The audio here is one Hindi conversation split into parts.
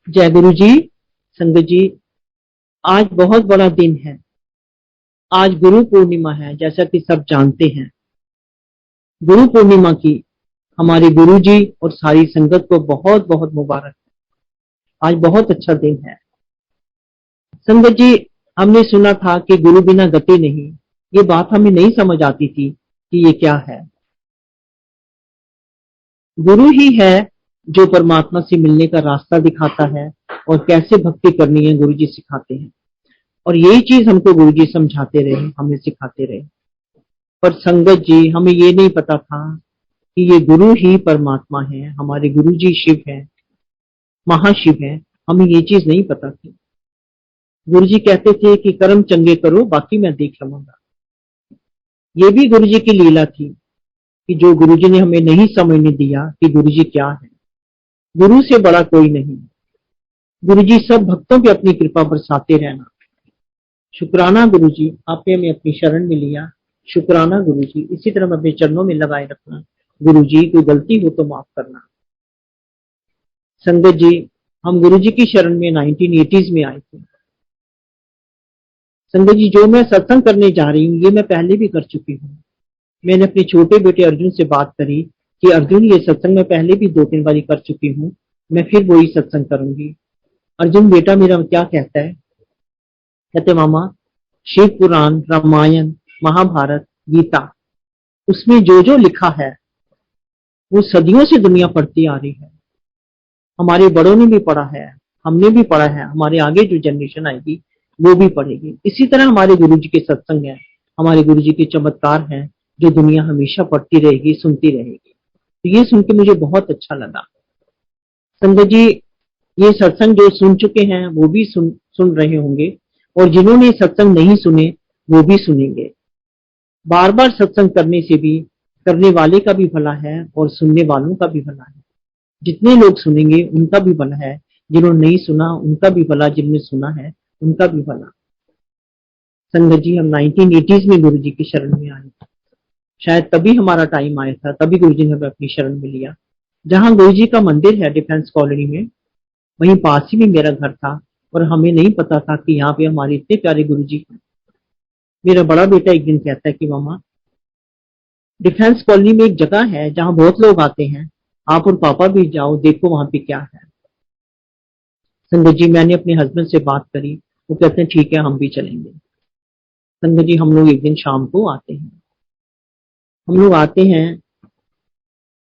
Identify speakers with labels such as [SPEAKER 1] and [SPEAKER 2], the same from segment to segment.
[SPEAKER 1] जय गुरु जी। संगत जी, आज बहुत बड़ा दिन है। आज गुरु पूर्णिमा है, जैसा कि सब जानते हैं। गुरु पूर्णिमा की हमारे गुरु जी और सारी संगत को बहुत बहुत मुबारक। आज बहुत अच्छा दिन है। संगत जी, हमने सुना था कि गुरु बिना गति नहीं। ये बात हमें नहीं समझ आती थी कि ये क्या है। गुरु ही है जो परमात्मा से मिलने का रास्ता दिखाता है और कैसे भक्ति करनी है गुरु जी सिखाते हैं। और यही चीज हमको गुरु जी समझाते रहे, हमें सिखाते रहे। पर संगत जी, हमें ये नहीं पता था कि ये गुरु ही परमात्मा है। हमारे गुरु जी शिव है, महाशिव है। हमें ये चीज नहीं पता थी। गुरु जी कहते थे कि कर्म चंगे करो, बाकी मैं देख लूंगा। ये भी गुरु जी की लीला थी कि जो गुरु जी ने हमें नहीं समझने दिया कि गुरु जी क्या है। गुरु से बड़ा कोई नहीं। गुरु जी सब भक्तों पे अपनी कृपा बरसाते रहना। शुक्राना गुरु जी, आपने हमें अपनी शरण में लिया। शुक्राना गुरु जी, इसी तरह अपने चरणों में लगाए रखना। गुरु जी, कोई गलती हो तो माफ करना। संगत जी, हम गुरु जी की शरण में 1980s में आए थे। संगत जी, जो मैं सत्संग करने जा रही हूँ ये मैं पहले भी कर चुकी हूँ। मैंने अपने छोटे बेटे अर्जुन से बात करी कि अर्जुन, ये सत्संग मैं पहले भी 2-3 बारी कर चुकी हूँ, मैं फिर वही सत्संग करूंगी। अर्जुन बेटा मेरा क्या कहता है? कहते मामा, शिव पुराण, रामायण, महाभारत, गीता, उसमें जो जो लिखा है वो सदियों से दुनिया पढ़ती आ रही है। हमारे बड़ों ने भी पढ़ा है, हमने भी पढ़ा है, हमारे आगे जो जनरेशन आएगी वो भी पढ़ेगी। इसी तरह हमारे गुरु जी के सत्संग है, हमारे गुरु जी के चमत्कार हैं, जो दुनिया हमेशा पढ़ती रहेगी, सुनती रहेगी। तो ये सुन के मुझे बहुत अच्छा लगा। संगत जी, ये सत्संग जो सुन चुके हैं वो भी सुन रहे होंगे, और जिन्होंने सत्संग नहीं सुने वो भी सुनेंगे। बार बार सत्संग करने से भी करने वाले का भी भला है और सुनने वालों का भी भला है। जितने लोग सुनेंगे उनका भी भला है, जिन्होंने नहीं सुना उनका भी भला, जिन्होंने सुना है उनका भी भला। संगत जी, हम 1980s में गुरु जी की शरण में आए। शायद तभी हमारा टाइम आया था, तभी गुरु जी ने हमें अपनी शरण में लिया। जहां गुरु जी का मंदिर है डिफेंस कॉलोनी में, वहीं पास ही में मेरा घर था। और हमें नहीं पता था कि यहाँ पे हमारे इतने प्यारे गुरु जी हैं। मेरा बड़ा बेटा एक दिन कहता है कि मामा, डिफेंस कॉलोनी में एक जगह है जहाँ बहुत लोग आते हैं, आप और पापा भी जाओ, देखो वहां पे क्या है। संगत जी, मैंने अपने हस्बैंड से बात करी, वो कहते हैं ठीक है हम भी चलेंगे। संगत जी, हम लोग एक दिन शाम को आते हैं। हम लोग आते हैं,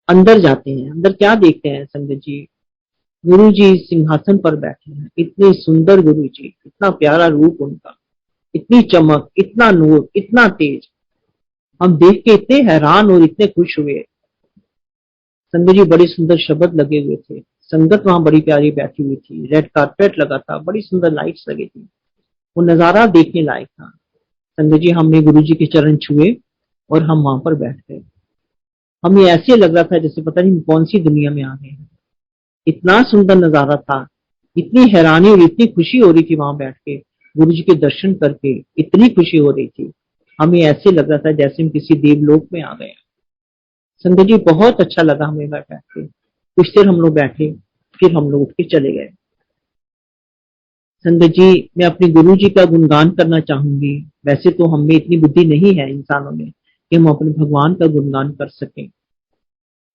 [SPEAKER 1] अंदर जाते हैं। अंदर क्या देखते हैं संगत जी? गुरु जी सिंहासन पर बैठे हैं। इतने सुंदर गुरु जी, इतना प्यारा रूप उनका, इतनी चमक, इतना नूर, इतना तेज। हम देख के इतने हैरान और इतने खुश हुए। संगत जी, बड़े सुंदर शब्द लगे हुए थे। संगत वहां बड़ी प्यारी बैठी हुई थी, रेड कारपेट लगा था, बड़ी सुंदर लाइट्स लगी थी। वो नजारा देखने लायक था। संगत जी, हमने गुरु जी के चरण छुए और हम वहां पर बैठ गए। हमें ऐसे लग रहा था जैसे पता नहीं कौन सी दुनिया में आ गए हैं। इतना सुंदर नजारा था, इतनी हैरानी और इतनी खुशी हो रही थी वहां बैठ के, गुरु जी के दर्शन करके इतनी खुशी हो रही थी। हमें ऐसे लग रहा था जैसे हम किसी देवलोक में आ गए। संगत जी, बहुत अच्छा लगा हमें बैठ के। कुछ देर हम लोग बैठे, फिर हम लोग उठ के चले गए। संगत जी, मैं अपने गुरु जी का गुणगान करना चाहूंगी। वैसे तो हम में इतनी बुद्धि नहीं है इंसानों में कि हम अपने भगवान का गुणगान कर सकें,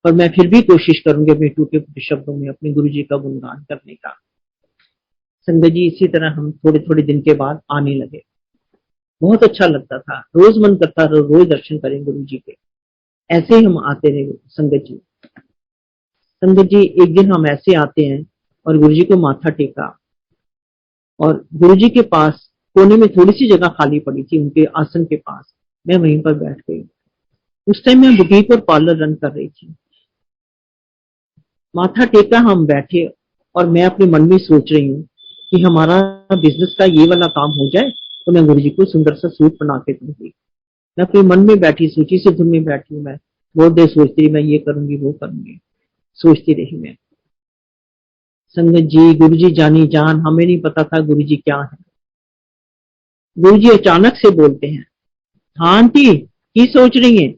[SPEAKER 1] पर मैं फिर भी कोशिश करूंगी अपने टूटे फूटे शब्दों में अपने गुरु जी का गुणगान करने का। संगत जी, इसी तरह हम थोड़े थोड़े दिन के बाद आने लगे। बहुत अच्छा लगता था, रोज मन करता था रोज दर्शन करें गुरु जी के। ऐसे ही हम आते रहे। संगत जी, संगत जी, एक दिन हम ऐसे आते हैं और गुरु जी को माथा टेका, और गुरु जी के पास कोने में थोड़ी सी जगह खाली पड़ी थी, उनके आसन के पास। मैं वहीं पर बैठ गई। उस टाइम मैं बुटीक और पार्लर रन कर रही थी। माथा टेका, हम बैठे, और मैं अपने मन में सोच रही हूँ कि हमारा बिजनेस का ये वाला काम हो जाए तो मैं गुरु जी को सुंदर सा सूट बना के दूंगी। मैं अपने मन में बैठी, सोची से धुन में बैठी हूँ। मैं बहुत देर सोचती रही, मैं ये करूंगी वो करूंगी, सोचती रही मैं। संगत जी, गुरु जी जानी जान, हमें नहीं पता था गुरु जी क्या है। गुरु जी अचानक से बोलते हैं, हाँ आंटी, की सोच रही है?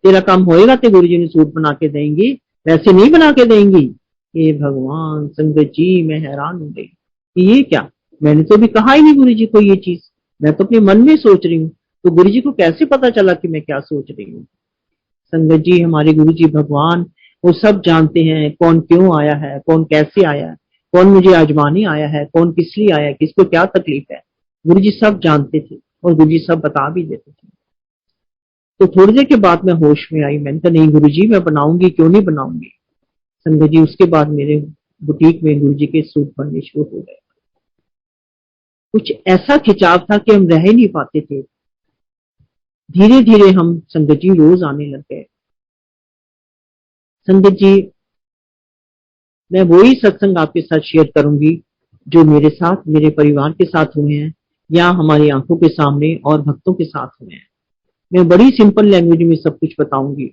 [SPEAKER 1] तेरा काम होएगा तो गुरु जी ने सूट बना के देंगी, वैसे नहीं बना के देंगी। हे भगवान, संगत जी मैं हैरान हो गई कि ये क्या, मैंने तो भी कहा ही नहीं गुरु जी को ये चीज, मैं तो अपने मन में सोच रही हूँ, तो गुरु जी को कैसे पता चला कि मैं क्या सोच रही हूँ। संगत जी, हमारे गुरु जी भगवान वो सब जानते हैं, कौन क्यों आया है, कौन कैसे आया है, कौन मुझे आजमाने आया है, कौन किस लिए आया है, किसको क्या तकलीफ है, गुरु जी सब जानते थे और गुरु जी सब बता भी देते थे। तो थोड़ी देर के बाद मैं होश में आई, मैंने कहा नहीं गुरु जी मैं बनाऊंगी, क्यों नहीं बनाऊंगी। संगत जी उसके बाद मेरे बुटीक में गुरु जी के सूट बनने शुरू हो गए। कुछ ऐसा खिंचाव था कि हम रह ही नहीं पाते थे। धीरे धीरे हम संगत जी रोज आने लग गए। संगत जी, मैं वही सत्संग आपके साथ शेयर करूंगी जो मेरे साथ, मेरे परिवार के साथ हुए हैं, या हमारी आंखों के सामने और भक्तों के साथ हुए हैं। मैं बड़ी सिंपल लैंग्वेज में सब कुछ बताऊंगी।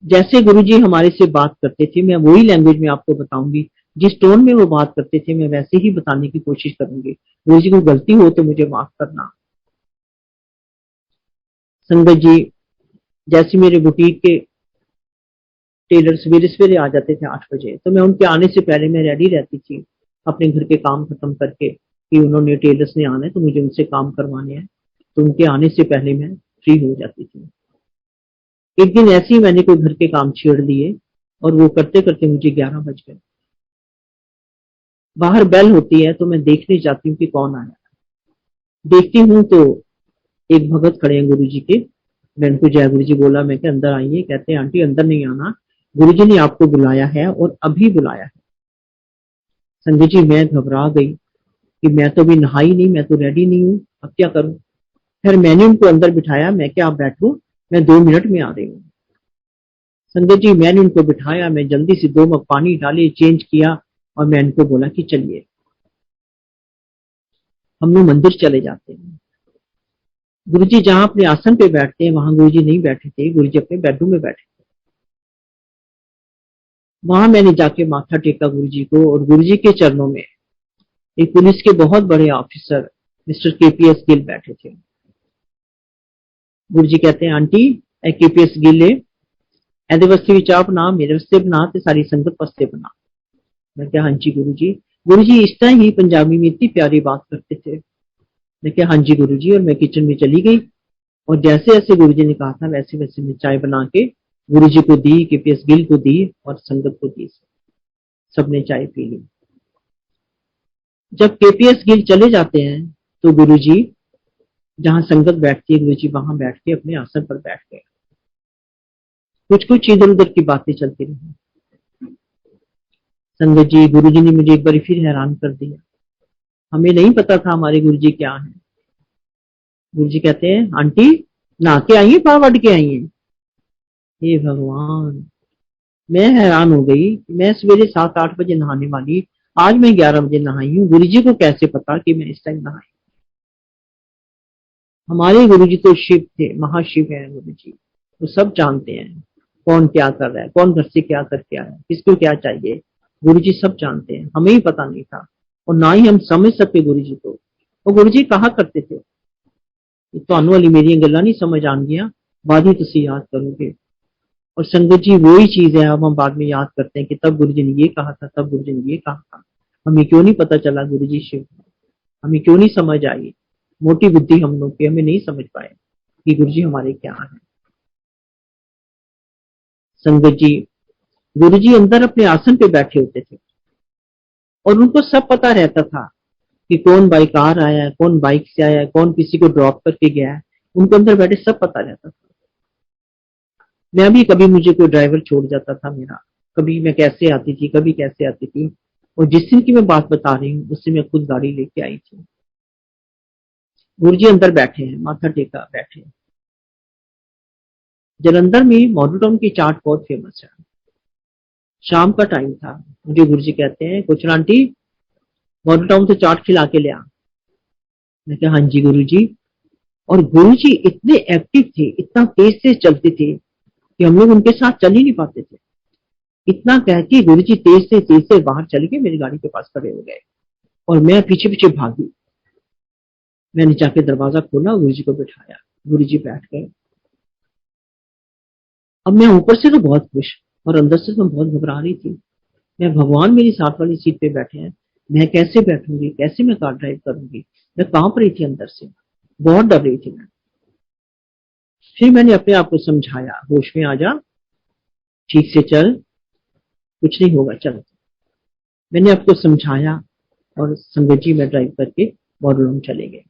[SPEAKER 1] जैसे गुरुजी हमारे से बात करते थे, मैं वही लैंग्वेज में आपको बताऊंगी। जिस टोन में वो बात करते थे मैं वैसे ही बताने की कोशिश करूंगी। गुरुजी को गलती हो तो मुझे माफ करना। संगत जी, जैसे मेरे बुटीक के टेलर सवेरे सवेरे आ जाते थे 8 बजे, तो मैं उनके आने से पहले मैं रेडी रहती थी अपने घर के काम खत्म करके, कि उन्होंने टेलर्स ने आना है तो मुझे उनसे काम करवाने हैं, तो उनके आने से पहले मैं फ्री हो जाती थी। एक दिन ऐसे ही मैंने कोई घर के काम छेड़ दिए और वो करते करते मुझे 11 बज गए। बाहर बेल होती है तो मैं देखने जाती हूँ कि कौन आया। देखती हूँ तो एक भगत खड़े हैं गुरु जी के। मैं उनको जय गुरु जी बोला, मैं क्या अंदर आइए। कहते हैं आंटी अंदर नहीं आना, गुरु जी ने आपको बुलाया है और अभी बुलाया है। संजय जी मैं घबरा गई कि मैं तो अभी नहाई नहीं, मैं तो रेडी नहीं हूँ, अब क्या करूं। फिर मैंने उनको अंदर बिठाया, मैं क्या आप बैठो, मैं 2 मिनट में आ रही हूँ। संजय जी मैंने उनको बिठाया, मैं जल्दी से 2 मग पानी डाले, चेंज किया और मैं उनको बोला कि चलिए हम लोग मंदिर चले जाते हैं। गुरुजी जहां अपने आसन पे बैठते हैं वहां गुरुजी नहीं बैठे थे, गुरुजी अपने बेडरूम में बैठे। वहां मैंने जाके माथा टेका गुरुजी को, और गुरुजी के चरणों में एक पुलिस के बहुत बड़े ऑफिसर मिस्टर केपीएस गिल बैठे थे। गुरुजी कहते हैं आंटी ए केपीएस गिल है, एदे वस्ते विच आप बना, मेरे वस्ते बना ते सारी संगत वस्ते बना। मैं क्या हाँ जी गुरुजी। गुरुजी इस तरह ही पंजाबी में इतनी प्यारी बात करते थे। मैं क्या हाँ जी गुरुजी, और मैं किचन में चली गई और जैसे जैसे गुरुजी ने कहा था वैसे वैसे मैं चाय बना के गुरुजी को दी, केपीएस गिल को दी और संगत को दी। सबने चाय पी ली। जब केपीएस गिल चले जाते हैं तो गुरुजी जहां संगत बैठती है, गुरुजी वहां बैठ के अपने आसन पर बैठ गए। कुछ कुछ इधर उधर की बातें चलती रही। संगत जी, गुरुजी ने मुझे एक बार फिर हैरान कर दिया। हमें नहीं पता था हमारे गुरुजी क्या है। गुरुजी कहते हैं आंटी नहा के आई है, पाँव वट के आई है। हे भगवान, मैं हैरान हो गई। मैं सवेरे 7-8 बजे नहाने वाली, आज मैं 11 बजे नहाई हूँ। गुरुजी को कैसे पता कि मैं इस टाइम नहाई। हमारे गुरुजी तो शिव थे, महाशिव है गुरुजी, वो सब जानते हैं कौन क्या कर रहा है, कौन घर से क्या करके आया, किसको क्या चाहिए। गुरुजी सब जानते हैं, हमें ही पता नहीं था और ना ही हम समझ सकते गुरुजी को। और गुरुजी कहा करते थे ਤੁਹਾਨੂੰ वाली मेरी गल्लां नहीं समझ आएंगियां, बाद ही तुसी याद करोगे। और संगत जी वही चीज है, अब हम बाद में याद करते हैं कि तब गुरुजी ने ये कहा था, तब गुरुजी ने ये कहा था। हमें क्यों नहीं पता चला गुरुजी शिव, हमें क्यों नहीं समझ आई। मोटी बुद्धि हम लोग की, हमें नहीं समझ पाए कि गुरुजी हमारे क्या है। संगत जी, गुरुजी अंदर अपने आसन पे बैठे होते थे और उनको सब पता रहता था कि कौन बाई कार आया है, कौन बाइक से आया है, कौन किसी को ड्रॉप करके गया है। उनको अंदर बैठे सब पता रहता था। मैं भी कभी मुझे कोई ड्राइवर छोड़ जाता था मेरा, कभी मैं कैसे आती थी, कभी कैसे आती थी। और जिस दिन की मैं बात बता रही हूँ उससे मैं खुद गाड़ी लेके आई थी। गुरुजी अंदर बैठे हैं, माथा टेका बैठे हैं। जलंधर में मॉडल टाउन की चाट बहुत फेमस है। शाम का टाइम था, मुझे गुरुजी कहते हैं कुछ आंटी मॉडल टाउन से चाट खिला के ले आ। मैं क्या हाँ जी गुरुजी। और गुरुजी इतने एक्टिव थे, इतना तेज से चलते थे कि हम लोग उनके साथ चल ही नहीं पाते थे। इतना कह के गुरुजी तेज से बाहर चले गए, मेरी गाड़ी के पास खड़े हो गए और मैं पीछे पीछे भागी। मैंने जाके दरवाजा खोला, गुरुजी को बिठाया, गुरुजी बैठ गए। अब मैं ऊपर से तो बहुत खुश और अंदर से तो बहुत घबरा रही थी। मैं भगवान मेरी साथ वाली सीट पे बैठे हैं, मैं कैसे बैठूंगी, कैसे मैं कार ड्राइव करूंगी। मैं कांप रही थी अंदर से, बहुत डर रही थी मैं। फिर मैंने अपने आप को समझाया, होश में आ जा, ठीक से चल, कुछ नहीं होगा, चल। मैंने आपको समझाया और संगत जी में ड्राइव करके मॉडल होम चले गए।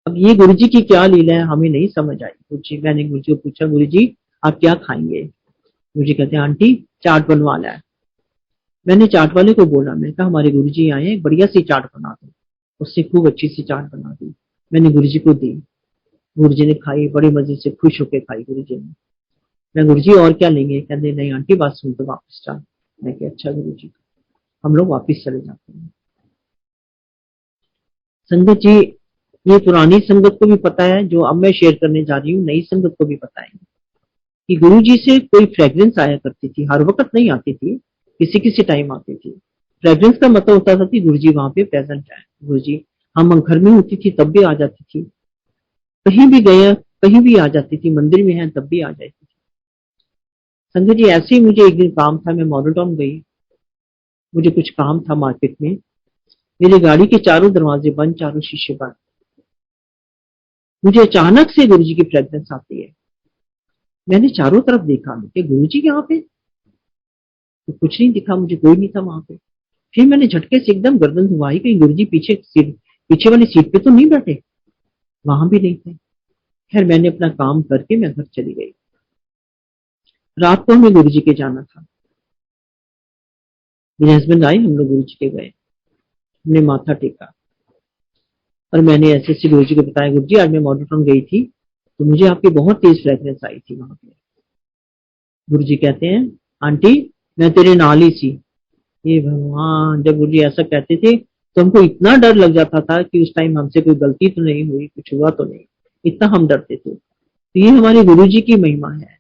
[SPEAKER 1] अब ये गुरु जी की क्या लीला है हमें नहीं समझ आई। मैंने गुरु जी को पूछा, गुरु जी आप क्या खाएंगे? गुरु जी कहते हैं आंटी चाट बनवाना है। मैंने चाट वाले को बोला, मैं कहा हमारे गुरु जी आए हैं, बढ़िया सी चाट बना दो। उससे खूब अच्छी सी चाट बना दी, मैंने गुरु जी को दी। गुरु जी ने खाई, बड़े मजे से खुश होकर खाई गुरु जी ने। मैं गुरु जी और क्या लेंगे? कहते नहीं आंटी बात सुन तो वापस चल। मैं कहा अच्छा गुरु जी। हम लोग वापिस चले जाते हैं। संगत जी ये पुरानी संगत को भी पता है, जो अब मैं शेयर करने जा रही हूँ नई संगत को भी पता है कि गुरु जी से कोई फ्रेग्रेंस आया करती थी, हर वक्त नहीं आती थी, किसी किसी टाइम आती थी। फ्रेग्रेंस का मतलब होता था कि गुरु जी वहां पे प्रेजेंट है। गुरु जी हम घर में होती थी तब भी आ जाती थी, कहीं भी गए कहीं भी आ जाती थी, मंदिर में है तब भी आ जाती थी। संगत जी ऐसे ही मुझे एक दिन काम था, मैं मॉडल टाउन गई, मुझे कुछ काम था मार्केट में। मेरी गाड़ी के चारों दरवाजे बंद, चारों शीशे बंद। मुझे अचानक से गुरु जी की फ्रेग्रेंस आती है। मैंने चारों तरफ देखा कि गुरु जी यहाँ पे, तो कुछ नहीं दिखा मुझे, कोई नहीं था वहां पे। फिर मैंने झटके से एकदम गर्दन घुमाई, कहीं गुरु जी पीछे सीट, पीछे वाली सीट पे तो नहीं बैठे, वहां भी नहीं थे। खैर मैंने अपना काम करके मैं घर चली गई। रात को हमें गुरु जी के जाना था, मेरे हस्बैंड आए, हम लोग गुरु जी के गए, हमने माथा टेका और मैंने ऐसे ऐसे गुरु जी को बताया, गुरु जी आज मैं मॉडल टाउन गई थी तो मुझे आपकी बहुत तेज फ्रेग्रेंस आई थी वहां पे। गुरु जी कहते हैं आंटी मैं तेरे नाल ही सी। ये भगवान, जब गुरु जी ऐसा कहते थे तो हमको इतना डर लग जाता था कि उस टाइम हमसे कोई गलती तो नहीं हुई, कुछ हुआ तो नहीं, इतना हम डरते थे। तो ये हमारे गुरु जी की महिमा है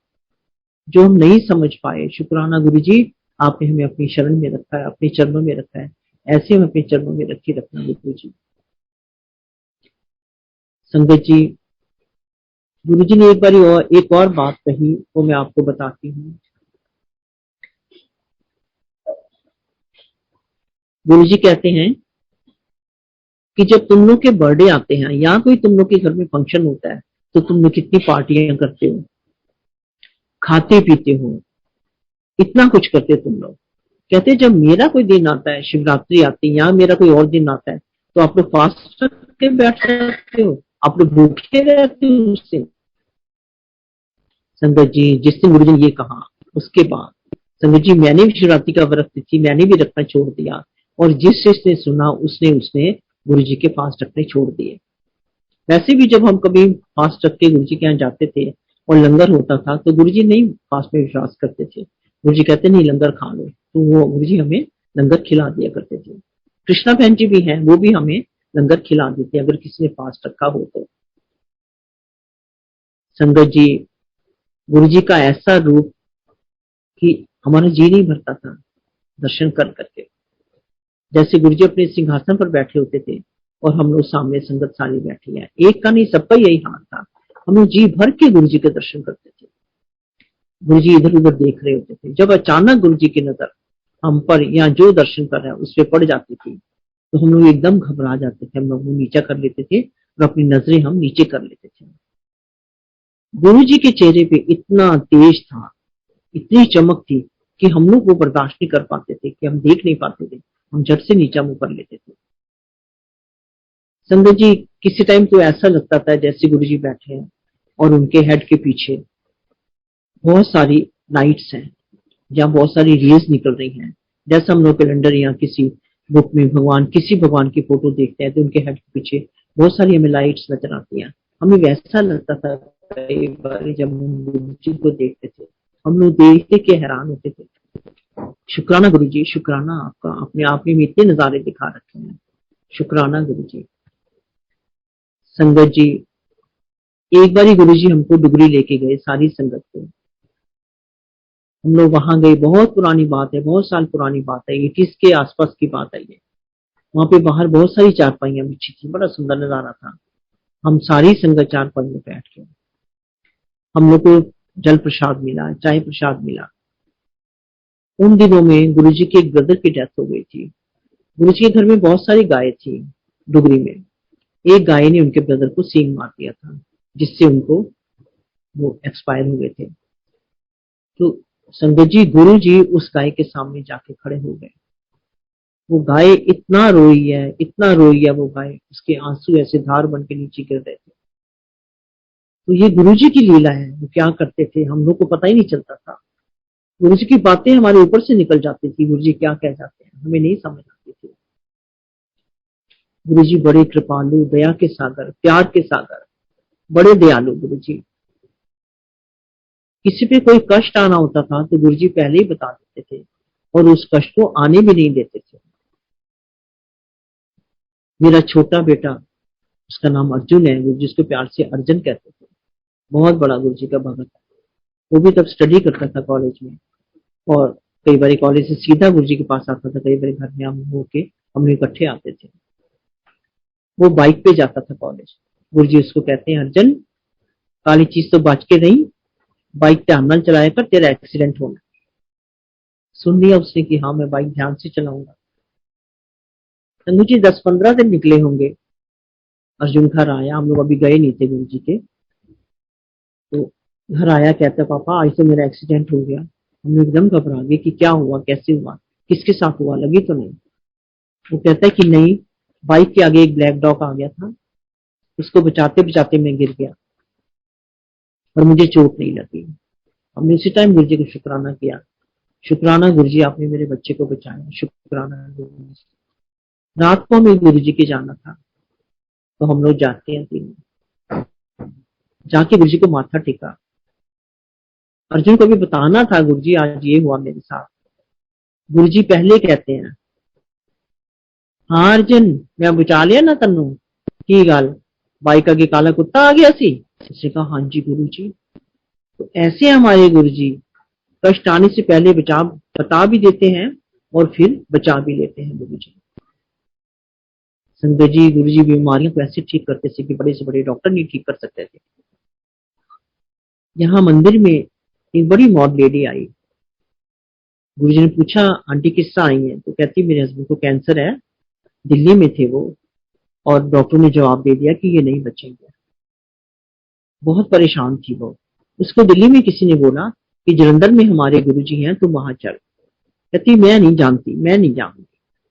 [SPEAKER 1] जो हम नहीं समझ पाए। शुक्राना गुरु जी, आपने हमें अपनी शरण में रखा है, अपने चरणों में रखा है, ऐसे हम अपने चरणों में रखे रखना गुरु जी। संगत जी गुरु जी ने एक और बात कही, वो मैं आपको बताती हूँ। गुरु जी कहते हैं कि जब तुम लोग के बर्थडे आते हैं या कोई तुम लोग के घर में फंक्शन होता है तो तुम लोग कितनी पार्टियां करते हो, खाते पीते हो, इतना कुछ करते हो तुम लोग। कहते हैं जब मेरा कोई दिन आता है, शिवरात्रि आती है या मेरा कोई और दिन आता है, तो आप लोग फास्ट रख के बैठ जाते हो, आप लोग भूखे रहते हो उससे। संगत जी जिस दिन गुरु जी ने ये कहा उसके बाद संगत जी मैंने भी शिवरात्रि का व्रत थी, मैंने भी रखना छोड़ दिया, और जिस जिसने सुना उसने उसने गुरु जी के फास्ट रखने छोड़ दिए। वैसे भी जब हम कभी फास्ट रख के गुरु जी के यहाँ जाते थे और लंगर होता था तो गुरु जी नहीं फास्ट में विश्वास करते थे। गुरु जी कहते नहीं लंगर खा लो, तो वो गुरु जी हमें लंगर खिला दिया करते थे। कृष्णा बहन जी भी हैं, वो भी हमें लंगर खिला देते अगर किसी ने फास्ट रखा हो तो। संगत जी गुरु जी का ऐसा रूप कि हमारा जी नहीं भरता था दर्शन कर करके। जैसे गुरु जी अपने सिंहासन पर बैठे होते थे और हम लोग सामने संगत सारी बैठी है, एक का नहीं सबका यही हाल था। हम लोग जी भर के गुरु जी के दर्शन करते थे। गुरु जी इधर उधर देख रहे होते थे, जब अचानक गुरु जी की नजर हम पर या जो दर्शन कर रहे हैं उस पर पड़ जाती थी तो हम लोग एकदम घबरा जाते थे, हम लोग मुंह नीचा कर लेते थे और अपनी नजरें हम नीचे कर लेते थे। गुरु जी के चेहरे पे इतना तेज था, इतनी चमक थी कि हम लोग वो बर्दाश्त नहीं कर पाते थे, कि हम देख नहीं पाते थे, हम झट से नीचा मुंह कर लेते थे। संगत जी किसी टाइम तो ऐसा लगता था जैसे गुरु जी बैठे हैं और उनके हेड के पीछे बहुत सारी लाइट्स हैं या बहुत सारी रेज निकल रही हैं। जैसे हम लोग कैलेंडर या किसी बुक में भगवान, किसी भगवान की फोटो देखते हैं तो उनके हेड के पीछे बहुत सारी हमें लाइट्स नजर आती हैं। हमें वैसा लगता था कई बार जब हम गुरु जी को देखते थे, हम लोग देखते के हैरान होते थे। शुक्राना गुरु जी, शुक्राना आपका, अपने आप में इतने नजारे दिखा रखे हैं। शुक्राना गुरु जी। संगत जी एक बार गुरु जी हमको डुगरी लेके गए सारी संगत को। हम लोग वहां गए, बहुत पुरानी बात है, बहुत साल पुरानी बात है, 80s के आसपास की बात है ये। वहां पे बाहर बहुत सारी चारपाइयां बिछी थी, बड़ा सुंदर नजारा था। हम सारी संगत चारपाई में बैठ के, हम लोग को जल प्रसाद मिला, चाय प्रसाद मिला। उन दिनों में गुरुजी के एक ब्रदर की डेथ हो गई थी। गुरुजी के घर में बहुत सारी गायें थी डुगरी में। एक गाय ने उनके ब्रदर को सींग मार दिया था, जिससे उनको वो एक्सपायर हो गए थे। तो संगत जी, गुरु जी उस गाय के सामने जाके खड़े हो गए। वो गाय इतना रोई है, इतना रोई है वो गाय, उसके आंसू ऐसे धार बन के नीचे गिर रहे थे। तो ये गुरु जी की लीला है। वो क्या करते थे हम लोग को पता ही नहीं चलता था। गुरु जी की बातें हमारे ऊपर से निकल जाती थी। गुरु जी क्या कह जाते हैं हमें नहीं समझ आती थी। गुरु जी बड़े कृपालु, दया के सागर, प्यार के सागर, बड़े दयालु गुरु जी। किसी पे कोई कष्ट आना होता था तो गुरु जी पहले ही बता देते थे और उस कष्ट को आने भी नहीं देते थे। मेरा छोटा बेटा, उसका नाम अर्जुन है, गुरु जी उसको प्यार से अर्जुन कहते थे। बहुत बड़ा गुरु जी का भगत है। वो भी तब स्टडी करता था कॉलेज में, और कई बार कॉलेज से सीधा गुरु जी के पास आता था, कई बार घर में हम होके हम लोग इकट्ठे आते थे। वो बाइक पे जाता था कॉलेज। गुरु जी उसको कहते हैं, अर्जुन काली चीज तो बच के नहीं, बाइक ध्यान न चलाया कर, तेरा एक्सीडेंट होना। सुन लिया उसने कि हाँ मैं बाइक ध्यान से चलाऊंगा। तो मुझे 10-15 दिन निकले होंगे। अर्जुन घर आया, हम लोग अभी गए नहीं थे गुरु जी के। तो घर आया, कहता पापा आज तो मेरा एक्सीडेंट हो गया। हम लोग एकदम घबरा गए कि क्या हुआ, कैसे हुआ, किसके साथ हुआ, लगी तो नहीं। वो कहता है कि नहीं, बाइक के आगे एक ब्लैक डॉग आ गया था, उसको बचाते बचाते मैं गिर गया और मुझे चोट नहीं लगी। हमने उसी टाइम गुरु जी को शुक्राना किया, शुक्राना गुरु जी आपने मेरे बच्चे को बचाया, शुक्राना गुरु जी। रात को हमें गुरु जी के जाना था, तो हम लोग जाते हैं तीनों, जाके गुरु जी को माथा टेका। अर्जुन को भी बताना था गुरु जी आज ये हुआ मेरे साथ। गुरु जी पहले कहते हैं, हाँ अर्जुन मैं बचा लिया ना तन्नू, की गल बाइक आगे काला कुत्ता आ गया सी। उसने कहा हाँ जी गुरु जी। तो ऐसे हमारे गुरु जी कष्ट आने से पहले बता भी देते हैं और फिर बचा भी लेते हैं गुरु जी। संगत जी, गुरु जी बीमारियों को ऐसे ठीक करते थे कि बड़े से बड़े डॉक्टर नहीं ठीक कर सकते थे। यहाँ मंदिर में एक बड़ी मॉड लेडी आई। गुरु जी ने पूछा आंटी किससे आई है, तो कहती मेरे हस्बैंड को कैंसर है, दिल्ली में थे वो, और डॉक्टर ने जवाब दे दिया कि ये नहीं बचेंगे। बहुत परेशान थी वो। उसको दिल्ली में किसी ने बोला कि जलंधर में हमारे गुरु जी हैं, तुम वहां चल। कहती मैं नहीं जानती, मैं नहीं जाऊंगी,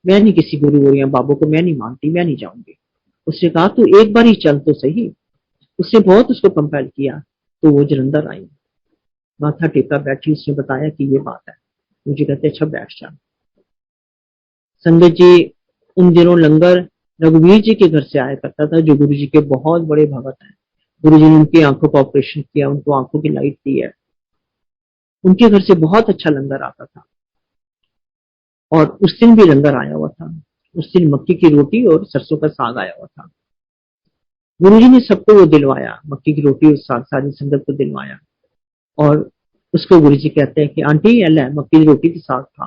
[SPEAKER 1] मैं नहीं किसी गुरु या बाबू को मैं नहीं मानती, मैं नहीं जाऊंगी। उसने कहा तू एक बार ही चल तो सही। उसने बहुत उसको कंपेल किया, तो वो जलंधर आई, माथा टेका बैठी। उसने बताया कि ये बात है। मुझे कहते अच्छा बैठ जा। संगत जी, उन दिनों लंगर रघुवीर जी के घर से आया करता था, जो गुरु जी के बहुत बड़े भगत हैं। गुरु जी ने उनकी आंखों का ऑपरेशन किया, उनको आंखों की लाइट दी है। उनके घर से बहुत अच्छा लंगर आता था, और उस दिन भी लंगर आया हुआ था। उस दिन मक्की की रोटी और सरसों का साग आया हुआ था। गुरु जी ने सबको वो दिलवाया, मक्की की रोटी और साग सारी संगत को दिलवाया। और उसको गुरु जी कहते हैं कि आंटी अल्लाह मक्की की रोटी के साग खा।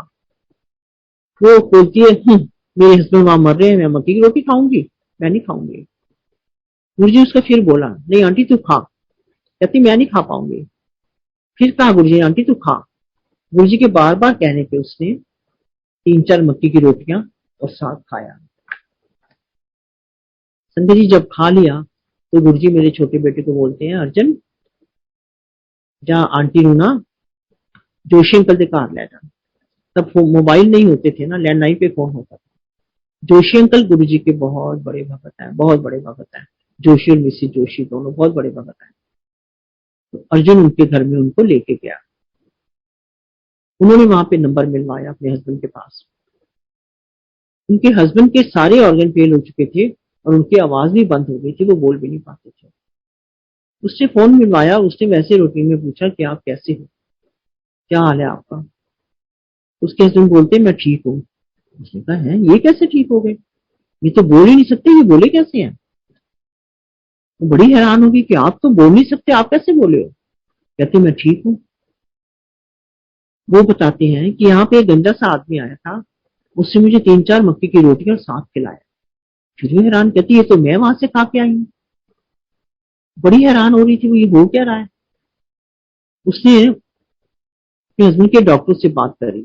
[SPEAKER 1] वो बोलती है मेरे हस्बैंड वहां मर रहे हैं, मैं मक्की की रोटी खाऊंगी, मैं नहीं खाऊंगी। गुरु जी उसका फिर बोला नहीं आंटी तू खा। कहती मैं नहीं खा पाऊंगी। फिर कहा गुरु जी आंटी तू खा। गुरु जी के बार बार कहने पे उसने 3-4 मक्की की रोटियां और साग खाया। संजय जी जब खा लिया तो गुरु जी मेरे छोटे बेटे को बोलते हैं, अर्जुन जा आंटी रू ना जोशी अंकल के घर ले जा। तब मोबाइल नहीं होते थे ना, लैंडलाइन पे फोन होता था। जोशी अंकल गुरु जी के बहुत बड़े भगत हैं, बहुत बड़े भगत हैं। जोशी और मिसिस जोशी दोनों बहुत बड़े भगत हैं। तो अर्जुन उनके घर में उनको लेके गया। उन्होंने वहां पे नंबर मिलवाया अपने हस्बैंड के पास। उनके हस्बैंड के सारे ऑर्गन फेल हो चुके थे और उनकी आवाज भी बंद हो गई थी, वो बोल भी नहीं पाते थे। उससे फोन मिलवाया। उसने वैसे रूटीन में पूछा कि आप कैसे हो, क्या हाल है आपका। उसके हस्बैंड बोलते मैं ठीक हूँ। उसने कहा है ये कैसे ठीक हो गए, ये तो बोल ही नहीं सकते, ये बोले कैसे हैं। वो बड़ी हैरान होगी कि आप तो बोल नहीं सकते, आप कैसे बोले हो। कहते मैं ठीक हूँ। वो बताते हैं कि यहाँ पे एक गंजा सा आदमी आया था, उससे मुझे 3-4 मक्की की रोटी और साग खिलाया। फिर भी हैरान, कहती ये तो मैं वहां से खा के आई हूँ। बड़ी हैरान हो रही थी वो, ये हो क्या रहा है। उसने अपने हस्बैंड के डॉक्टर से बात करी।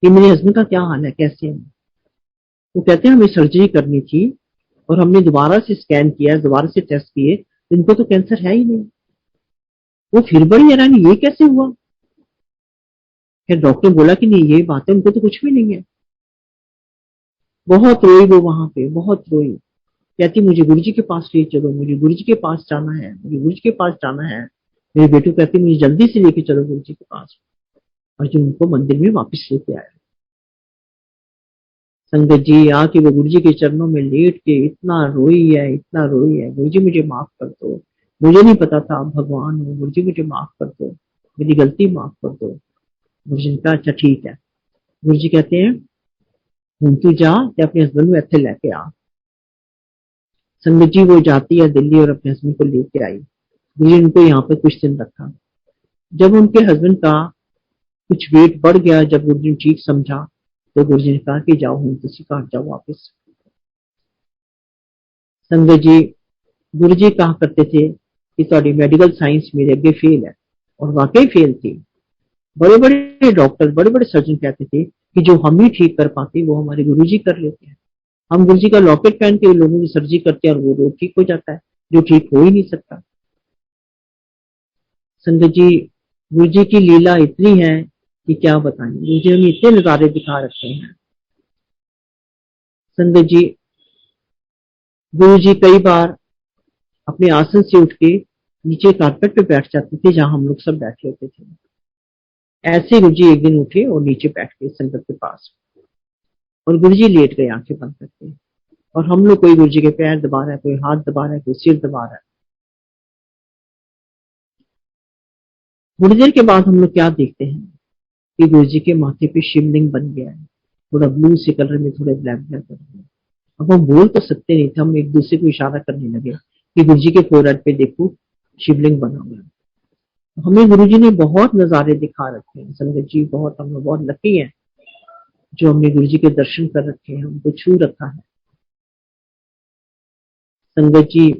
[SPEAKER 1] कि मेरे हस्बैंड का क्या हाल है, कैसे है। वो कहते हैं हमें सर्जरी करनी थी और हमने दोबारा से स्कैन किया, दोबारा से टेस्ट किए, तो इनको तो कैंसर है ही नहीं। वो फिर बड़ी हैरानी, ये कैसे हुआ। फिर डॉक्टर ने बोला कि नहीं ये बात है, उनको तो कुछ भी नहीं है। बहुत रोई वो वहां पे, बहुत रोई। कहती मुझे गुरुजी के पास ले चलो, मुझे गुरुजी के पास जाना है, मुझे गुरुजी के पास जाना है। मेरे बेटू कहती मुझे जल्दी से लेके चलो गुरुजी के पास। और जो उनको मंदिर में वापस लेके आया। संगत जी आके वो गुरुजी के चरणों में लेट के इतना रोई है, इतना रोई है, गुरुजी मुझे माफ कर दो, मुझे नहीं पता था आप भगवान हो, गुरुजी मुझे माफ कर दो, मेरी गलती माफ कर दो। गुरुजी ने कहा अच्छा ठीक है। गुरुजी कहते हैं हूं तू जा ते अपने हस्बैंड को इत्थे लेके आ। संगत जी वो जाती है दिल्ली और अपने हस्बैंड को लेके आई। गुरुजी ने उनको यहाँ पे कुछ दिन रखा। जब उनके हस्बैंड का कुछ वेट बढ़ गया, जब गुरुजी ने ठीक समझा, तो गुरुजी ने कहा कि जाओ हूं तुसी घर जाओ वापस। संगत जी गुरुजी कहा करते थे कि तुम्हारी मेडिकल साइंस मेरे अगे फेल है, और वाकई फेल थी। बड़े बड़े डॉक्टर, बड़े बड़े सर्जन कहते थे कि जो हम ही ठीक कर पाते वो हमारे गुरुजी कर लेते हैं। हम गुरुजी का लॉकेट पहन के लोगों की सर्जरी करते हैं और वो रोग ठीक हो जाता है, जो ठीक हो ही नहीं सकता। संगत जी गुरुजी की लीला इतनी है कि क्या बताएं, गुरुजी हमें इतने नजारे दिखा रखे हैं। संगत जी गुरुजी कई बार अपने आसन से उठ के नीचे कारपेट पे बैठ जाते थे जहां हम लोग सब बैठे होते थे। ऐसे गुरुजी एक दिन उठे और नीचे बैठ गए संगत के पास, और गुरुजी लेट गए आंखें बंद करके। और हम लोग, कोई गुरुजी के पैर दबा रहा है, कोई हाथ दबा रहा है, कोई सिर दबा रहा है। थोड़ी देर के बाद हम लोग क्या देखते हैं कि गुरुजी के माथे पे शिवलिंग बन गया है, थोड़ा ब्लू से कलर में, थोड़े ब्लैक ब्लैक कलर में। अब हम बोल तो सकते नहीं थे, हम एक दूसरे को इशारा करने लगे कि गुरुजी के फोरहेड पे देखो शिवलिंग बना हुआ है। हमें गुरुजी ने बहुत नजारे दिखा रखे हैं संगत जी, बहुत, हम लोग बहुत लकी हैं जो हमने गुरुजी के दर्शन कर रखे हैं, हमको छू रखा है। संगत जी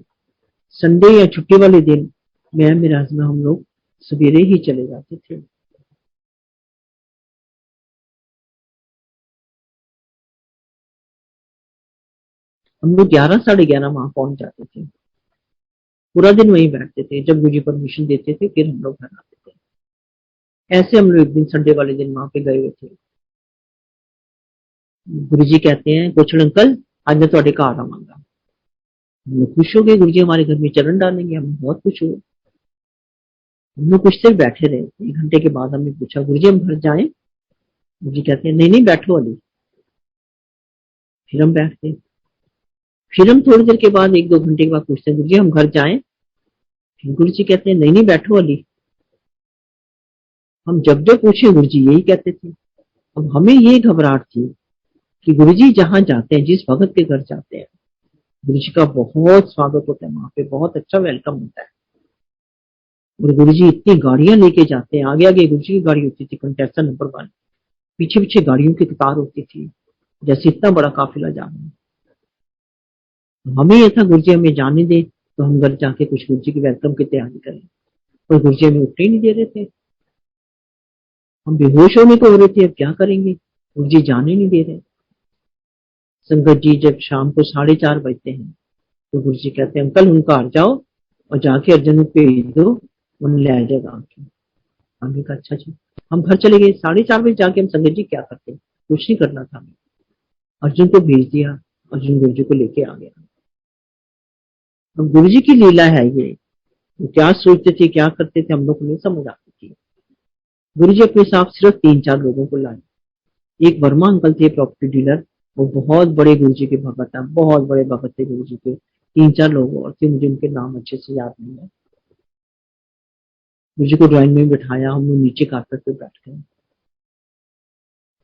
[SPEAKER 1] संडे या छुट्टी वाले दिन मैं, मेरा हस्बैंड, हम लोग सवेरे ही चले जाते थे। हम लोग 11 साढ़े 11 वहां पहुंच जाते थे, पूरा दिन वहीं बैठते थे। जब गुरुजी परमिशन देते थे फिर हम लोग घर आते थे। ऐसे हम लोग एक दिन संडे वाले दिन वहां पे गए हुए थे। गुरुजी कहते हैं गोचड़ अंकल आज मैं थोड़े घर आवांगा। हम लोग खुश हो गए, गुरुजी हमारे घर में चरण डालेंगे, हम बहुत खुश हुए। हम लोग कुछ देर बैठे रहे, 1 घंटे के बाद हमने पूछा गुरुजी हम घर जाएं। गुरुजी कहते हैं नहीं नहीं बैठो अली। फिर हम बैठ गए। फिर हम थोड़ी देर के बाद, 1-2 घंटे के बाद पूछते हैं गुरुजी हम घर जाएं। फिर गुरुजी कहते हैं नहीं नहीं बैठो अली। हम जब जब पूछे गुरुजी यही कहते थे। अब हमें ये घबराहट थी कि गुरुजी जहां जाते हैं, जिस भगत के घर जाते हैं, गुरुजी का बहुत स्वागत होता है, वहां पे बहुत अच्छा वेलकम होता है। और गुरुजी इतनी गाड़ियां लेके जाते हैं, आगे आगे गुरुजी की गाड़ी होती थी कंटेस्टर नंबर 1, पीछे पीछे गाड़ियों की कतार होती थी, जैसे इतना बड़ा काफिला जा रहा है। हमें यह था गुरुजी हमें जाने दे तो हम घर जाके कुछ गुरुजी की वेलकम की तैयारी करें, और गुरुजी हमें उठने ही नहीं दे रहे थे। हम बेहोश होने को हो रहे थे, अब क्या करेंगे, गुरुजी जाने नहीं दे रहे। संगत जी जब शाम को 4:30 बजते हैं तो गुरुजी कहते हैं अंकल उनका घर जाओ और जाके अर्जुन को भेज दो, उन्हें ले आ जाएगा आके। हमने कहा अच्छा जी। हम घर चले गए। 4:30 बजे जाके हम संगत जी क्या करते, कुछ नहीं करना था हमें। अर्जुन को भेज दिया, अर्जुन गुरुजी को लेके आ गया। अब गुरुजी की लीला है ये, वो क्या सोचते थे क्या करते थे हम लोग को नहीं समझ आती थी। गुरुजी अपने साथ सिर्फ 3-4 लोगों को लाए। एक वर्मा अंकल थे प्रॉपर्टी डीलर, वो बहुत बड़े गुरुजी के भगत है, बहुत बड़े भगत थे गुरुजी के। 3-4 लोग और थे, मुझे उनके नाम अच्छे से याद नहीं है। गुरुजी को ड्राइंग में बिठाया, हम लोग नीचे कारपेट पे बैठ गए।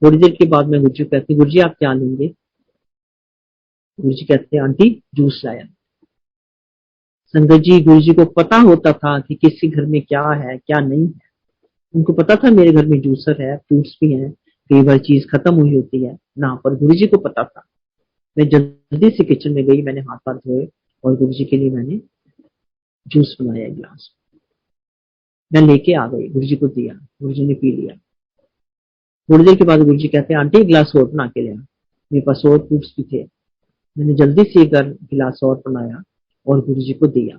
[SPEAKER 1] थोड़ी देर के बाद मैं गुरुजी को कहती गुरुजी आप क्या लेंगे। गुरुजी कहते हैं आंटी जूस लाया। संगत जी गुरुजी को पता होता था कि किसके घर में क्या है क्या नहीं है। उनको पता था मेरे घर में जूसर है, फ्रूट्स भी हैं, कई बार चीज खत्म हुई होती है ना, पर गुरुजी को पता था। मैं जल्दी से किचन में गई, मैंने हाथ पाथ धोए और गुरुजी के लिए मैंने जूस बनाया एक गिलास। मैं लेके आ गई, गुरुजी को दिया, गुरुजी ने पी लिया। थोड़ी देर के बाद गुरु जी कहते हैं आंटी एक गिलास और बना के ले आ। मेरे पास और फ्रूट्स भी थे, मैंने जल्दी से एक गिलास और बनाया और गुरु जी को दिया।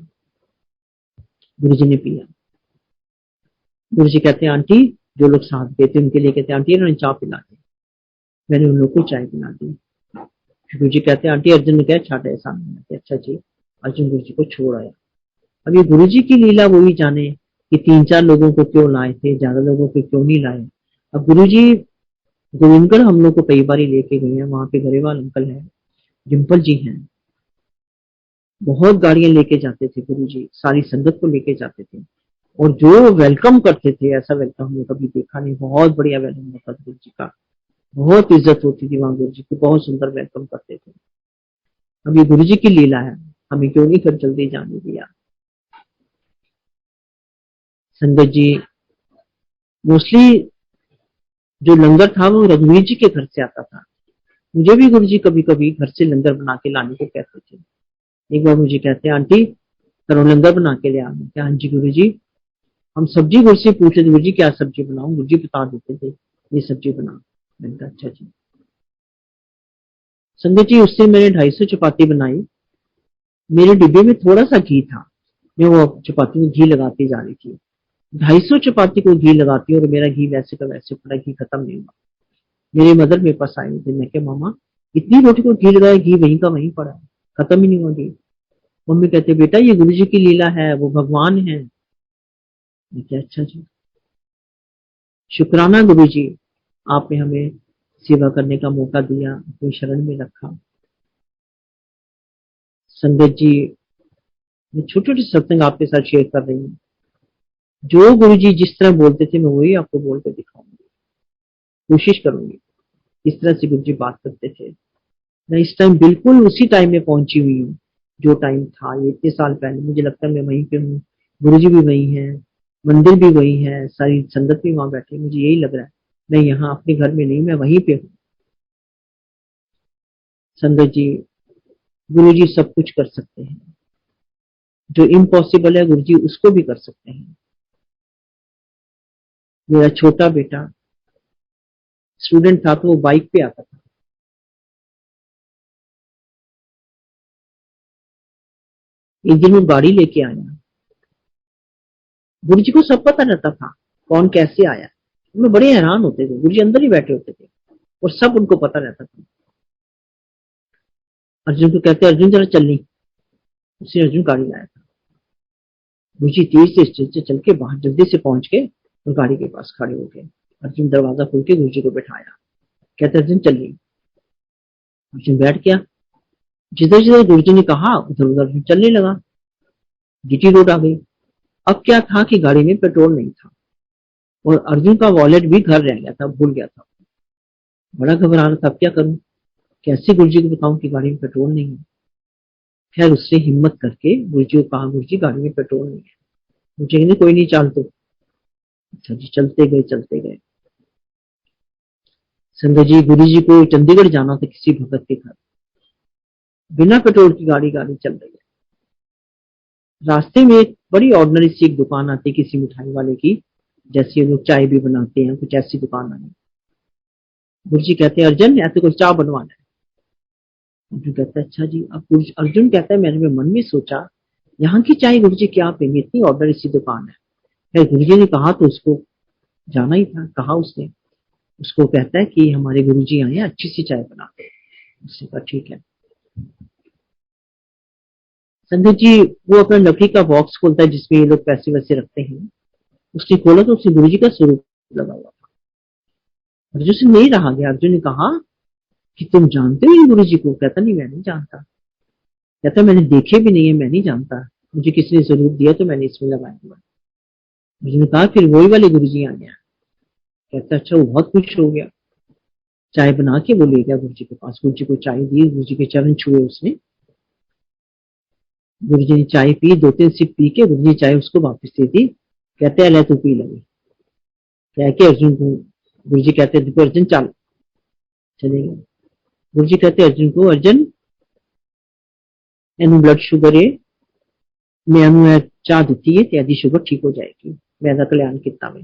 [SPEAKER 1] गुरु जी ने पिया। गुरु जी कहते हैं आंटी, जो लोग साथ गए थे उनके लिए कहते हैं आंटी इन्होंने चाय पिला दी। मैंने उन लोगों को चाय पिला दी। गुरु जी कहते हैं आंटी अर्जुन ने क्या छाटा है सामने। अच्छा जी। अर्जुन गुरु जी को छोड़ आया। अब ये गुरु जी की लीला वो ही जाने कि 3-4 लोगों को क्यों लाए थे, ज्यादा लोगों को क्यों नहीं लाए। अब गुरु जी गोविंदगढ़ हम लोग को कई बार ही लेके गए हैं, वहां पे गरेवाल अंकल है, डिम्पल जी हैं, बहुत गाड़ियां लेके जाते थे गुरु जी, सारी संगत को लेके जाते थे और जो वेलकम करते थे ऐसा वेलकम हमने कभी देखा नहीं। बहुत बढ़िया वेलकम होता था गुरु जी का, बहुत इज्जत होती थी वहां गुरु जी की, बहुत सुंदर वेलकम करते थे। अब ये गुरु जी की लीला है, हमें क्यों नहीं कर जल्दी जाने दिया। संगत जी मोस्टली जो लंगर था वो रघुवीर जी के घर से आता था। मुझे भी गुरु जी कभी कभी घर से लंगर बना के लाने को कहते थे। एक बार मुझे कहते हैं आंटी करो लंगर बना के ले आना। क्या? हाँ जी गुरु जी। हम सब्जी गुरु से पूछे थे, गुरु जी क्या सब्जी बनाऊं, गुरु जी बता देते थे ये सब्जी बना। मैंने कहा अच्छा जी। संगत जी उससे मैंने 250 चपाती बनाई। मेरे डिब्बे में थोड़ा सा घी था, मैं वो चपाती में घी लगाती जा रही थी। 250 चपाती को घी लगाती और मेरा घी वैसे का वैसे पड़ा, घी खत्म नहीं हुआ। मेरे मदर मेरे पास आए थे, मैं क्या मामा इतनी रोटी को घी लगाया, घी वहीं का वहीं पड़ा है, खत्म ही नहीं हुआ घी। मम्मी कहते बेटा ये गुरु जी की लीला है, वो भगवान है। मैं क्या अच्छा जी, शुक्राना गुरु जी, आपने हमें सेवा करने का मौका दिया, अपनी शरण में रखा। संगत जी मैं छोटे छोटे सत्संग आपके साथ शेयर कर रही हूँ। जो गुरु जी जिस तरह बोलते थे मैं वही आपको बोल कर दिखाऊंगी, कोशिश करूंगी। इस तरह से गुरु जी बात करते थे। मैं इस टाइम बिल्कुल उसी टाइम में पहुंची हुई हूँ जो टाइम था, ये इतने साल पहले। मुझे लगता है मैं वहीं पे हूँ, गुरु जी भी वहीं है, मंदिर भी वही है, सारी संगत भी वहां बैठी, मुझे यही लग रहा है मैं यहाँ अपने घर में नहीं, मैं वहीं पे हूँ। संगत जी गुरु जी सब कुछ कर सकते हैं, जो इम्पॉसिबल है गुरु जी उसको भी कर सकते हैं। मेरा छोटा बेटा स्टूडेंट था तो वो बाइक पे आता था। एक दिन वो गाड़ी लेके आया, गुरु जी को सब पता रहता था कौन कैसे आया। उनमें बड़े हैरान होते थे, गुरु जी अंदर ही बैठे होते थे और सब उनको पता रहता था। अर्जुन को कहते अर्जुन जरा चलनी, उसने अर्जुन गाड़ी लाया था। गुरु जी तेज से स्टेज से चल के बाहर जल्दी से पहुंच के और गाड़ी के पास खड़े हो गए। अर्जुन दरवाजा खोल के गुरु जी को बैठाया, कहते अर्जुन चलिए। अर्जुन बैठ गया, जिधर जिधर गुरु जी ने कहा उधर उधर अर्जुन चलने लगा। जीटी रोड आ गई। अब क्या था कि गाड़ी में पेट्रोल नहीं था और अर्जुन का वॉलेट भी घर रह गया था, भूल गया था। बड़ा घबरा रहा था, अब क्या करूं, कैसे गुरु जी को बताऊं कि गाड़ी में पेट्रोल नहीं है। खैर उसने हिम्मत करके गुरु जी को कहा गुरु जी गाड़ी में पेट्रोल नहीं है। मुझे कहने कोई नहीं चाल तो। अच्छा जी, चलते गए चलते गए। संगत जी गुरु जी को चंडीगढ़ जाना था किसी भगत के घर, बिना पेट्रोल की गाड़ी गाड़ी चल रही है। रास्ते में एक बड़ी ऑर्डिनरी सी एक दुकान आती है किसी मिठाई वाले की, जैसे लोग चाय भी बनाते हैं, कुछ ऐसी दुकान आई। गुरु जी कहते हैं अर्जुन ऐसे कुछ चाय बनवाना है। अर्जुन कहता है अच्छा जी। अब अर्जुन कहता है मैंने मन में सोचा यहाँ की चाय गुरु जी क्या पियेंगे, इतनी ऑर्डिनरी सी दुकान है। फिर गुरु जी ने कहा तो उसको जाना ही था। कहा उसने, उसको कहता है कि हमारे गुरु जी आए हैं, अच्छी सी चाय बनाते हैं। उसने कहा ठीक है। संदीप जी वो अपना लकड़ी का बॉक्स खोलता है जिसमें ये लोग पैसे वैसे रखते हैं। उसने खोला तो उसने गुरु जी का स्वरूप लगा हुआ था। अर्जुन से नहीं रहा गया। अर्जुन ने कहा कि तुम जानते हो इन गुरु जी को? कहता नहीं मैं नहीं जानता। कहता मैंने देखे भी नहीं है, मैं नहीं जानता, मुझे किसी ने स्वरूप दिया तो मैंने इसमें लगाया हुआ। अर्जुन ने कहा फिर वही वाले गुरु जी आ गया। कहता अच्छा, वो बहुत खुश हो गया। चाय बना के वो ले गया गुरु जी के पास, गुरु जी को चाय दी, गुरु जी के चरण छुए उसने। गुरु जी ने चाय पी, 2-3 सिप पी के गुरु जी चाय उसको वापस दे दी। कहते अले तू पी लगे। कह के अर्जुन को गुरु जी कहते देखो अर्जुन चल, चले गए। गुरु जी कहते अर्जुन को अर्जुन एनु ब्लड शुगर है, मैं एनु चाह दी है तेरी शुगर ठीक हो जाएगी, मैं कल्याण किता में।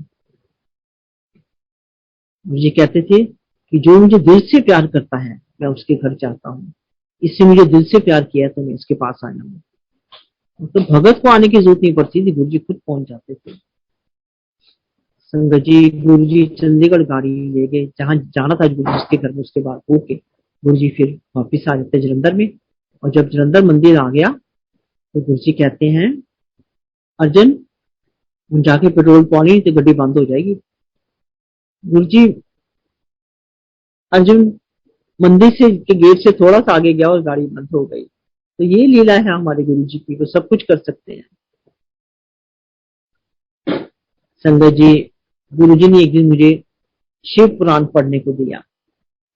[SPEAKER 1] मुझे कहते थे कि जो मुझे दिल से प्यार करता है मैं उसके घर जाता हूँ, इससे मुझे दिल से प्यार किया है तो मैं इसके पास आया हूँ। तो भगत को आने की जरूरत नहीं पड़ती थी, गुरु जी खुद पहुंच जाते थे। संगत जी, गुरु जी चंडीगढ़ गाड़ी ले गए, जहां जाना था गुरु जी के घर में, उसके बाद होके गुरु जी फिर वापिस आ जाते जलंधर में। और जब जलंधर मंदिर आ गया तो गुरु जी कहते हैं, अर्जन जाके पेट्रोल पानी नहीं तो गड्डी बंद हो जाएगी। गुरु जी, अर्जुन मंदिर से के गेट से थोड़ा सा आगे गया और गाड़ी बंद हो गई। तो ये लीला है हमारे गुरु जी की, वो सब कुछ कर सकते हैं। संगत जी, गुरु जी ने एक दिन मुझे शिव पुराण पढ़ने को दिया।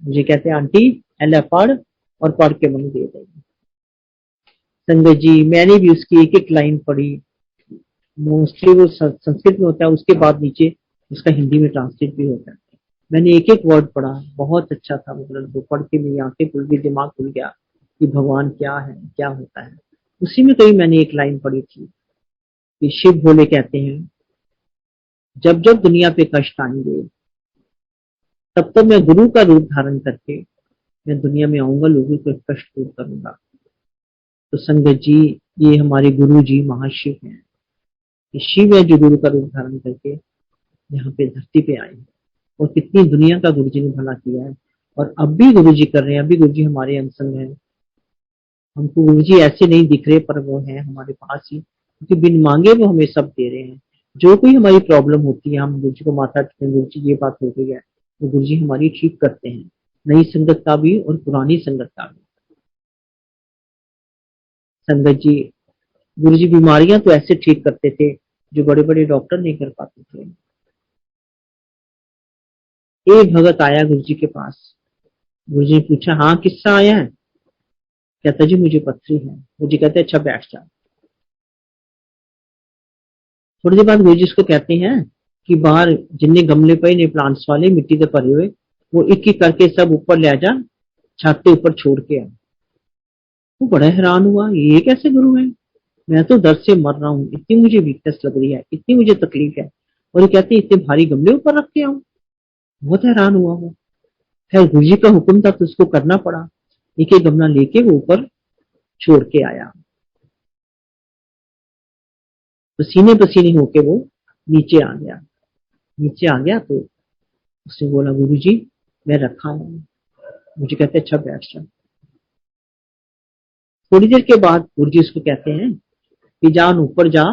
[SPEAKER 1] मुझे कहते हैं, आंटी एला पढ़, और पढ़ के मन दे देंगे। संगत जी, मैंने भी उसकी एक एक लाइन पढ़ी। मोस्टली वो संस्कृत में होता है, उसके बाद नीचे उसका हिंदी में ट्रांसलेट भी होता है। मैंने एक एक वर्ड पढ़ा, बहुत अच्छा था वो ग्रंथ। वो पढ़ के मेरी आंखें खुल गई, दिमाग खुल गया कि भगवान क्या है, क्या होता है। उसी में कहीं मैंने एक लाइन पढ़ी थी कि शिव भोले कहते हैं, जब जब दुनिया पे कष्ट आएंगे तब तब मैं गुरु का रूप धारण करके मैं दुनिया में आऊंगा, लोगों को कष्ट दूर करूंगा। तो संगत जी, ये हमारे गुरु जी महाशिव हैं। ये शिव है जो गुरु का रूप धारण करके यहाँ पे धरती पे आए हैं, और कितनी दुनिया का गुरु जी ने भला किया है। और अब भी गुरु जी कर रहे हैं, अभी गुरु जी हमारे अंग हैं। हमको गुरु जी ऐसे नहीं दिख रहे, पर वो है हमारे पास ही, क्योंकि बिन मांगे वो हमें सब दे रहे हैं। जो कोई हमारी प्रॉब्लम होती है, हम गुरु जी को माथा टेकते हैं, गुरु जी ये बात हो गई है, तो गुरु जी हमारी ठीक करते हैं, नई संगत का भी और पुरानी संगत का भी। संगत जी, गुरु जी बीमारियां तो ऐसे ठीक करते थे जो बड़े बड़े डॉक्टर नहीं कर पाते थे। एक भगत आया गुरु जी के पास। गुरु जी ने पूछा, हाँ किससे आया है? कहता, जी मुझे पथरी है। गुरु जी कहते, अच्छा बैठ जा। थोड़ी देर बाद गुरु जी उसको कहते हैं कि बाहर जितने गमले पे ने प्लांट्स वाले मिट्टी से भरे हुए, वो एक एक करके सब ऊपर ले जा, छत के ऊपर छोड़ के आ। वो बड़ा हैरान हुआ, ये कैसे गुरु है? मैं तो दर्द से मर रहा हूँ, इतनी मुझे वीकनेस लग रही है, इतनी मुझे तकलीफ है, और ये कहते इतने भारी गमले ऊपर रख के आऊं। बहुत हैरान हुआ वो। खैर गुरु जी का हुक्म था तो उसको करना पड़ा। एक एक गमला लेके वो ऊपर छोड़ के आया। पसीने पसीने होके वो नीचे आ गया। नीचे आ गया तो उसने बोला, गुरु जी मैं रखा हूँ। मुझे कहते, अच्छा बैठ जा। थोड़ी देर के बाद गुरु जी उसको कहते हैं कि जान ऊपर जा,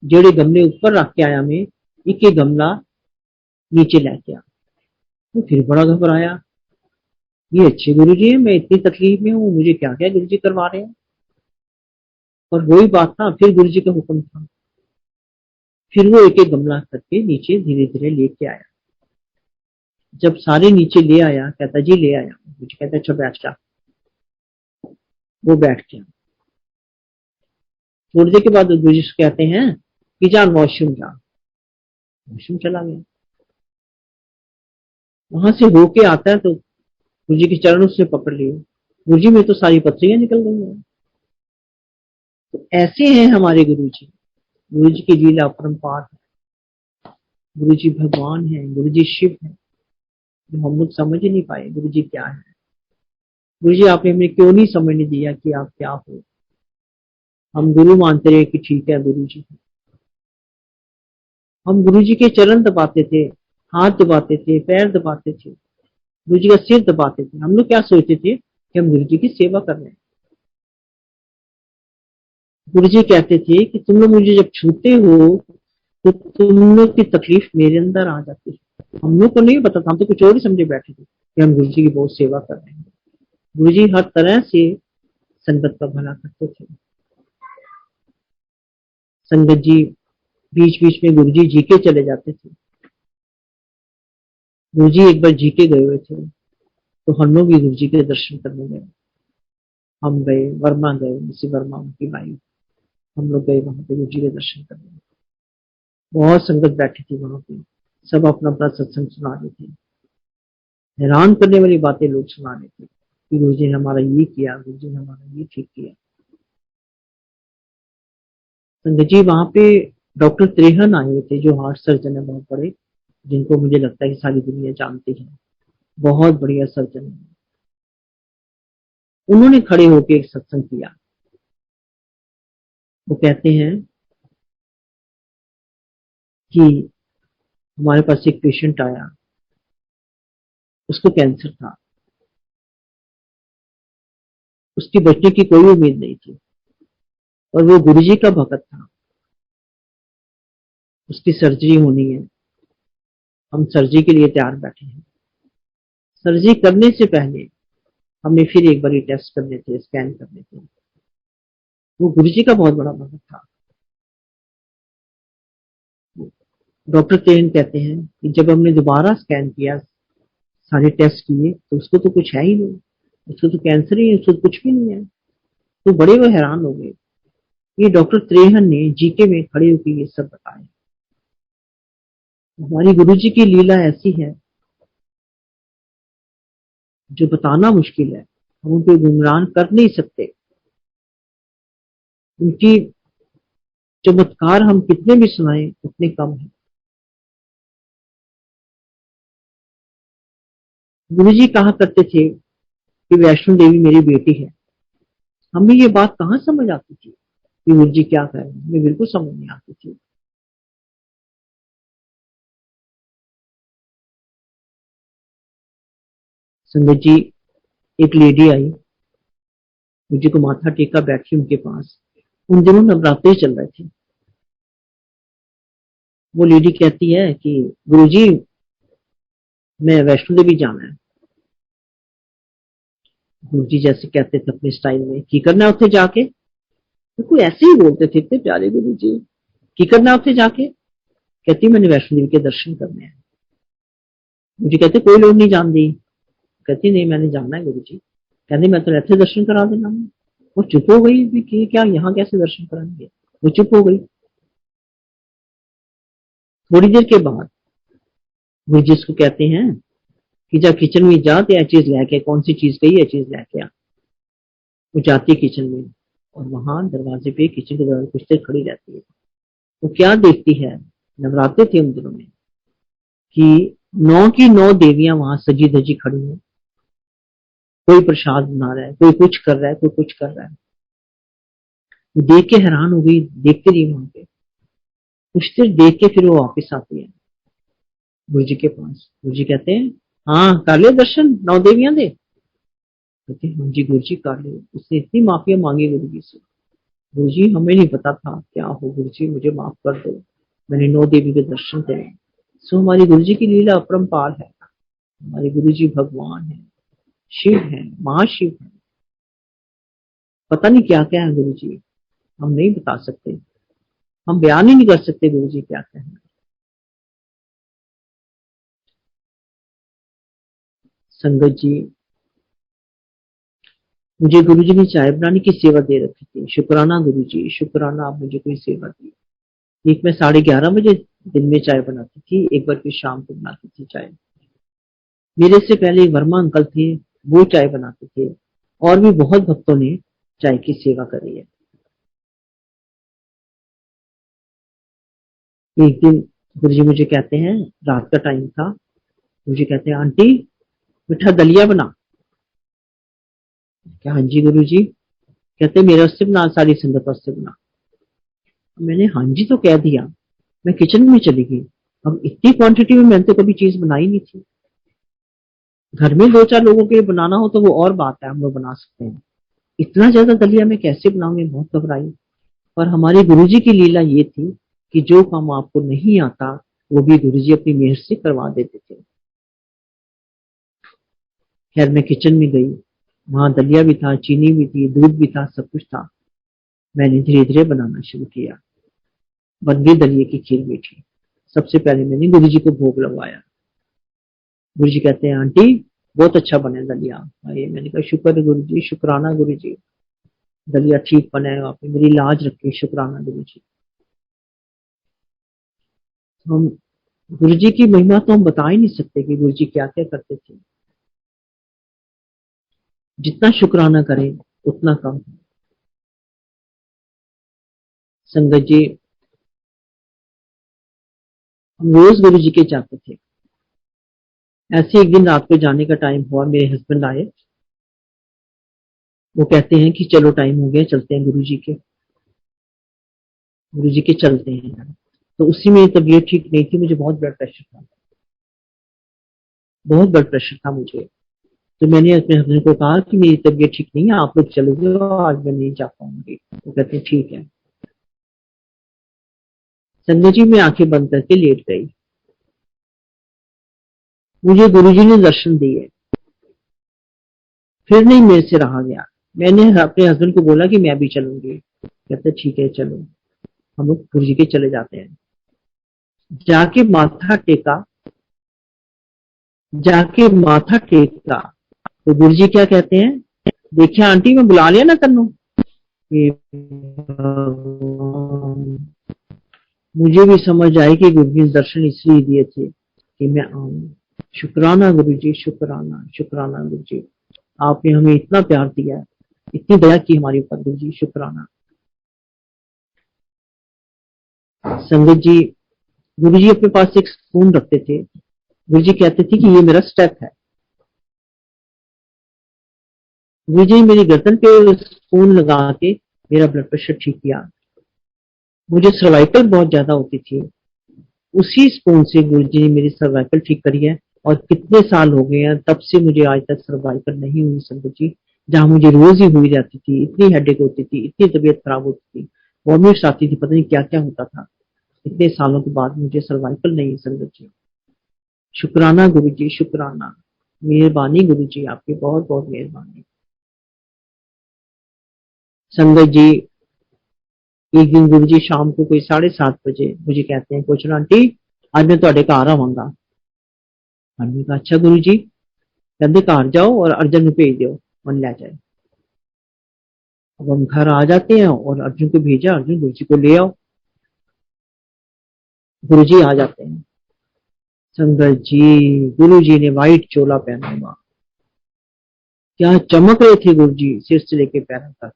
[SPEAKER 1] जेड़े गमले ऊपर रख के आया मैं, एक एक गमला नीचे लेके आ। वो फिर बड़ा घबराया, ये अच्छे गुरु जी है, मैं इतनी तकलीफ में हूँ, मुझे क्या क्या गुरु जी करवा रहे हैं। और वही बात था, फिर गुरु जी का हुक्म था। फिर वो एक एक गमला करके नीचे धीरे धीरे लेके आया। जब सारे नीचे ले आया, कहता, जी ले आया। मुझे कहता, अच्छा बैठ जा। वो बैठ गया। थोड़ी देर के बाद गुरु जी कहते हैं कि जान वॉशरूम जा। वॉशरूम चला गया। वहां से होके आता है तो गुरु जी के चरण उसने पकड़ लिए। गुरु जी में तो सारी पथरियां निकल गई हैं। तो ऐसे हैं हमारे गुरु जी। गुरु जी की लीला अपरंपार है। गुरु जी भगवान है, गुरु जी शिव है, जो हम लोग समझ ही नहीं पाए गुरु जी क्या है। गुरु जी आपने हमें क्यों नहीं समझने दिया कि आप क्या हो। हम गुरु मानते रहे कि ठीक है गुरु जी। हम गुरु जी के चरण दबाते थे, हाथ दबाते थे, पैर दबाते थे, गुरु जी का सिर दबाते थे। हम लोग क्या सोचते थे कि हम गुरु जी की सेवा कर रहे हैं। गुरु जी कहते थे कि तुम लोग मुझे जब छूते हो तो तुम लोग की तकलीफ मेरे अंदर आ जाती है। हम लोग को नहीं पता था, हम तो कुछ और ही समझे बैठे थे कि हम गुरु जी की बहुत सेवा कर रहे हैं। गुरु जी हर तरह से संगत का भला करते थे। संगत जी बीच बीच में गुरु जी के चले जाते थे। गुरु जी एक बार जी के गए हुए थे, तो हम लोग भी गुरु जी के दर्शन करने गए। हम गए, वर्मा गए, मिसी वर्मा उनकी वाइफ, हम लोग गए वहां पे गुरु जी के दर्शन करने। बहुत संगत बैठी थी वहां पे, सब अपना अपना सत्संग सुना रहे थे। हैरान करने वाली बातें लोग सुना रहे थे कि गुरु जी ने हमारा ये किया, गुरु जी ने हमारा ये ठीक किया। संगत जी वहां पे डॉक्टर त्रेहन आए हुए थे, जो हार्ट सर्जन है बहुत बड़े। जिनको मुझे लगता है कि सारी दुनिया जानती है, बहुत बढ़िया सर्जन है। उन्होंने खड़े होकर एक सत्संग किया। वो कहते हैं कि हमारे पास एक पेशेंट आया, उसको कैंसर था, उसकी बचने की कोई उम्मीद नहीं थी, और वो गुरुजी का भक्त था। उसकी सर्जरी होनी है, हम सर्जरी के लिए तैयार बैठे हैं। सर्जरी करने से पहले हमने फिर एक बार टेस्ट करने थे, स्कैन करने थे। वो गुरुजी का बहुत बड़ा भक्त था। डॉक्टर तेन कहते हैं कि जब हमने दोबारा स्कैन किया, सारे टेस्ट किए, तो उसको तो कुछ है ही नहीं, उसको तो कैंसर ही है, उसको तो कुछ भी नहीं है। तो बड़े वो हैरान हो गए। ये डॉक्टर त्रेहन ने जीके में खड़े होकर ये सब बताया। हमारी गुरुजी की लीला ऐसी है जो बताना मुश्किल है, हम उनको गुमरान कर नहीं सकते। उनकी चमत्कार हम कितने भी सुनाएं उतने कम है। गुरुजी कहा करते थे कि वैष्णो देवी मेरी बेटी है। हमें ये बात कहाँ समझ आती थी कि गुरुजी क्या कह रहे हैं, हमें बिल्कुल समझ नहीं आती थी। संगत जी, एक लेडी आई, मुझे को माथा टेका बैठी उनके पास। उन दिनों नवरात्रे चल रहे थे। वो लेडी कहती है कि गुरुजी, मैं वैष्णो देवी जाना है। गुरुजी जैसे कहते थे अपने स्टाइल में, की करना है उत्थे जाके। बिल्कुल ऐसे ही बोलते थे, इतने प्यारे गुरुजी। की करना है उत्थे जाके? कहती मैंने वैष्णो देवी के दर्शन करने हैं। मुझे कहते कोई लोग नहीं जानती। कहती नहीं, मैंने जाना है गुरुजी। कहते मैं तो ऐसे दर्शन करा देना। वो चुप हो गई भी कि क्या यहाँ कैसे दर्शन कराएंगे। वो चुप हो गई। थोड़ी देर के बाद गुरु जिसको कहते हैं कि जब किचन में जा तो यह चीज लेके, कौन सी चीज कही, यह चीज लेके आ। वो जाती है किचन में, और वहां दरवाजे पे, किचन के दरवाजे कुछ देर खड़ी रहती है। वो क्या देखती है, नवरात्रे थे उन दिनों में, कि 9 की 9 देवियां वहां सजी धजी खड़ी हैं। कोई प्रसाद बना रहा है, कोई कुछ कर रहा है, कोई कुछ कर रहा है। वो देख के हैरान हो गई, देखती रही वहां पे। कुछ देर देख के फिर वो वापस आती है गुरु जी के पास। गुरु जी कहते हैं हाँ कर ले दर्शन 9 देवियां दे। कहते हैं हाँ जी गुरु जी कर ले। उसने इतनी माफिया मांगी गुरु जी से। गुरु जी हमें नहीं पता था क्या हो, गुरु जी मुझे माफ कर दो, मैंने 9 देवी के दर्शन करे। सो हमारी गुरु जी की लीला अपरंपार है। हमारे गुरु जी भगवान है, शिव है, महाशिव है। पता नहीं क्या क्या है गुरु जी, हम नहीं बता सकते, हम बयान ही नहीं कर सकते गुरु जी क्या क्या है। संगत जी, मुझे गुरु जी ने चाय बनाने की सेवा दे रखी थी। शुक्राना गुरु जी, शुक्राना, आप मुझे कोई सेवा दी। एक मैं 11:30 बजे दिन में चाय बनाती थी, एक बार फिर शाम को बनाती थी चाय। मेरे से पहले वर्मा अंकल थे, वो चाय बनाते थे। और भी बहुत भक्तों ने चाय की सेवा करी है। एक दिन गुरु जी मुझे कहते हैं, रात का टाइम था, मुझे कहते हैं आंटी मीठा दलिया बना। क्या हाँ जी गुरु जी। कहते मेरे वास्ते बना, सारी संगत वास्ते बना। मैंने हाँ जी तो कह दिया, मैं किचन में चली गई। अब इतनी क्वांटिटी में मैंने तो कभी चीज बनाई नहीं थी। घर में 2-4 लोगों के लिए बनाना हो तो वो और बात है, हम लोग बना सकते हैं। इतना ज्यादा दलिया मैं कैसे बनाऊंगी, बहुत घबराई। पर हमारे गुरुजी की लीला ये थी कि जो काम आपको नहीं आता वो भी गुरुजी अपनी मेहर से करवा देते थे। खैर मैं किचन में गई, वहां दलिया भी था, चीनी भी थी, दूध भी था, सब कुछ था। मैंने धीरे धीरे बनाना शुरू किया। बन गई दलिए की खीर मीठी। सबसे पहले मैंने गुरु जी को भोग लगवाया। गुरु जी कहते हैं आंटी बहुत अच्छा बने दलिया। ये मैंने कहा शुक्र है गुरु जी, शुक्राना गुरु जी, दलिया ठीक बना है, आपने मेरी लाज रखी, शुक्राना गुरु जी। हम गुरु जी की महिमा तो हम बता ही नहीं सकते कि गुरु जी क्या क्या करते थे। जितना शुक्राना करें उतना कम है। संगत जी, हम रोज गुरु जी के जाते थे। ऐसे एक दिन रात को जाने का टाइम हुआ, मेरे हस्बैंड आए, वो कहते हैं कि चलो टाइम हो गया, चलते हैं गुरु जी के चलते हैं। तो उसी में तबीयत ठीक नहीं थी, मुझे बहुत ब्लड प्रेशर था, बहुत ब्लड प्रेशर था मुझे। तो मैंने अपने हस्बैंड को कहा कि मेरी तबीयत ठीक नहीं है, आप लोग चले जाओ, आज मैं नहीं जा पाऊंगी। वो कहते हैं ठीक है। संजय जी मैं आंखें बंद करके लेट गई, मुझे गुरुजी ने दर्शन दिए, फिर नहीं मेरे से रहा गया। मैंने अपने हस्बैंड को बोला कि मैं भी चलूंगी, कहते ठीक है चलो। हम लोग गुरुजी के चले जाते हैं, जाके माथा टेका, तो गुरुजी क्या कहते हैं, देखिए आंटी मैं बुला लिया ना तन्नू। ये मुझे भी समझ आई कि गुरुजी ने दर्शन इसलिए दिए थे कि मैं आऊं। शुक्राना गुरुजी, शुक्राना शुक्राना गुरुजी, आपने हमें इतना प्यार दिया, इतनी दया की हमारे ऊपर गुरुजी, शुक्राना। संगत जी, गुरुजी अपने पास एक स्पून रखते थे, गुरुजी कहते थे कि ये मेरा स्टेप है। गुरुजी मेरी गर्दन पे स्पून लगा के मेरा ब्लड प्रेशर ठीक किया। मुझे सर्वाइकल बहुत ज्यादा होती थी, उसी स्पून से गुरुजी ने मेरी सर्वाइकल ठीक करी है। और कितने साल हो गए हैं तब से मुझे आज तक सर्वाइकल नहीं हुई संगत जी। जहां मुझे रोज ही हुई रहती थी, इतनी हेडेक होती थी, इतनी तबीयत खराब होती थी, वॉमिट्स आती थी, पता नहीं क्या क्या होता था। इतने सालों के बाद मुझे सर्वाइकल नहीं है संगत जी। शुक्राना गुरु जी, शुक्राना, मेहरबानी गुरु जी, आपकी बहुत बहुत मेहरबानी। संगत जी, एक दिन गुरु जी शाम को कोई 7:30 बजे मुझे कहते हैं, क्वेश्चन आंटी आज मैं ਤੁਹਾਡੇ घर आवांगा। मैंने कहा अच्छा गुरु जी। कहते घर जाओ और अर्जुन को भेज दो, मन ले जाए। अब हम घर आ जाते हैं और अर्जुन को भेजा, अर्जुन गुरु जी को ले आओ। गुरु जी आ जाते हैं, संगत जी गुरु जी ने व्हाइट चोला पहना हुआ, क्या चमक रहे थे गुरु जी सिर से लेके पैरों तक।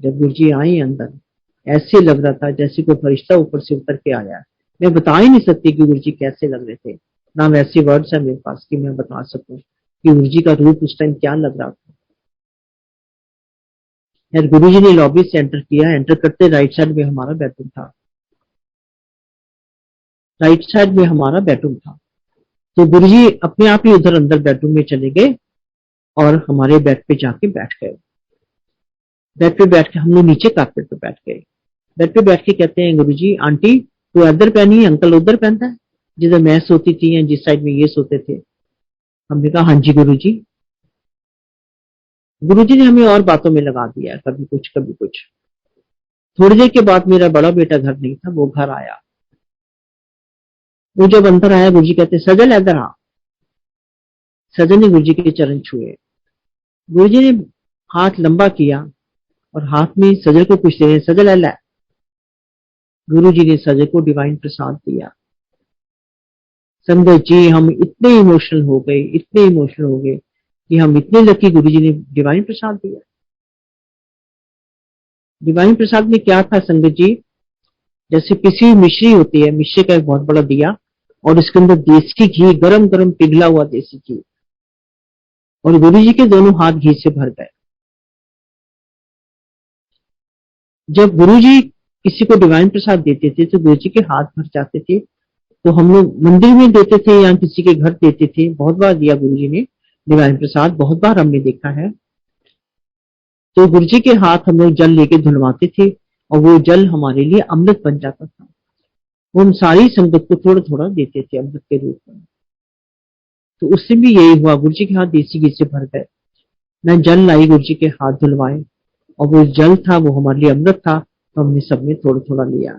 [SPEAKER 1] जब गुरु जी आए अंदर, ऐसे लग रहा था जैसे कोई फरिश्ता ऊपर से उतर के आया है। मैं बता ही नहीं सकती कि गुरु जी कैसे लग रहे थे, ना वैसे वर्ड्स है मेरे पास कि मैं बता सकूं कि गुरु जी का रूप उस टाइम क्या लग रहा था। यार गुरु जी ने लॉबी से एंटर किया, एंटर करते राइट साइड में हमारा बेडरूम था, राइट साइड में हमारा बेडरूम था। तो गुरु जी अपने आप ही उधर अंदर बेडरूम में चले गए और हमारे बेड पे जाके बैठ गए। बेड पे बैठ के हम लोग नीचे कारपेट पे बैठ गए। बेड पे बैठ के कहते हैं गुरु जी, आंटी तो इधर पहनी है, अंकल उधर पहनता है, जिधर मैं सोती थी या जिस साइड में ये सोते थे। हमने कहा हाँ जी गुरु जी। गुरु जी ने हमें और बातों में लगा दिया, कभी कुछ कभी कुछ। थोड़ी देर के बाद मेरा बड़ा बेटा घर नहीं था, वो घर आया। वो जब अंदर आया, गुरु जी कहते सजल इधर आ। सजल ने गुरु जी के चरण छुए, गुरु जी ने हाथ लंबा किया और हाथ में सजल को कुछ दे, सजल अल्लाह। गुरु जी ने सजल को डिवाइन प्रसाद दिया। संगत जी हम इतने इमोशनल हो गए, इतने इमोशनल हो गए कि हम इतने लकी, गुरु जी ने डिवाइन प्रसाद दिया। डिवाइन प्रसाद में क्या था संगत जी, जैसे किसी मिश्री होती है, मिश्री का एक बहुत बड़ा दिया और उसके अंदर देसी घी, गरम गरम पिघला हुआ देसी घी, और गुरु जी के दोनों हाथ घी से भर गए। जब गुरु जी किसी को डिवाइन प्रसाद देते थे तो गुरु जी के हाथ भर जाते थे। तो हम लोग मंदिर में देते थे या किसी के घर देते थे, बहुत बार दिया गुरु जी ने डिवाइन प्रसाद, बहुत बार हमने देखा है। तो गुरु जी के हाथ हम लोग जल लेके धुलवाते थे और वो जल हमारे लिए अमृत बन जाता था। वो हम सारी संगत को थोड़ा थोड़ा देते थे अमृत के रूप में। तो उससे भी यही हुआ, गुरु जी के हाथ देसी घी से भर गए। मैं जल लाई, गुरु जी के हाथ धुलवाए और वो जल था वो हमारे लिए अमृत था। तो हमने सबने थोड़ा थोड़ा लिया।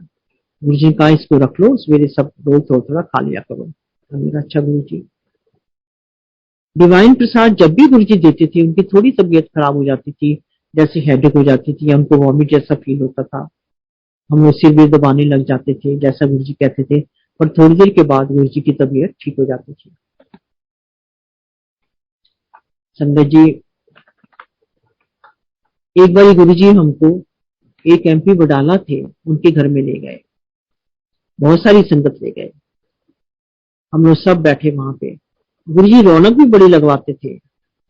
[SPEAKER 1] गुरु जी ने कहा इसको रख लो, सवेरे सब रोज थोड़ा थोड़ा खा लिया करो। हमने कहा अच्छा गुरु जी। डिवाइन प्रसाद जब भी गुरु जी देते थे, उनकी थोड़ी तबीयत खराब हो जाती थी, जैसे हेडेक हो जाती थी, हमको वॉमिट जैसा फील होता था, हम लोग सिर भी दबाने लग जाते थे जैसा गुरु जी कहते थे। पर थोड़ी देर के बाद गुरु जी की तबीयत ठीक हो जाती थी। संगत जी, एक बार गुरु जी हमको एक एमपी बडाला थे, उनके घर में ले गए, बहुत सारी संगत ले गए। हम लोग सब बैठे वहां पे। गुरुजी रौनक भी बड़ी लगवाते थे,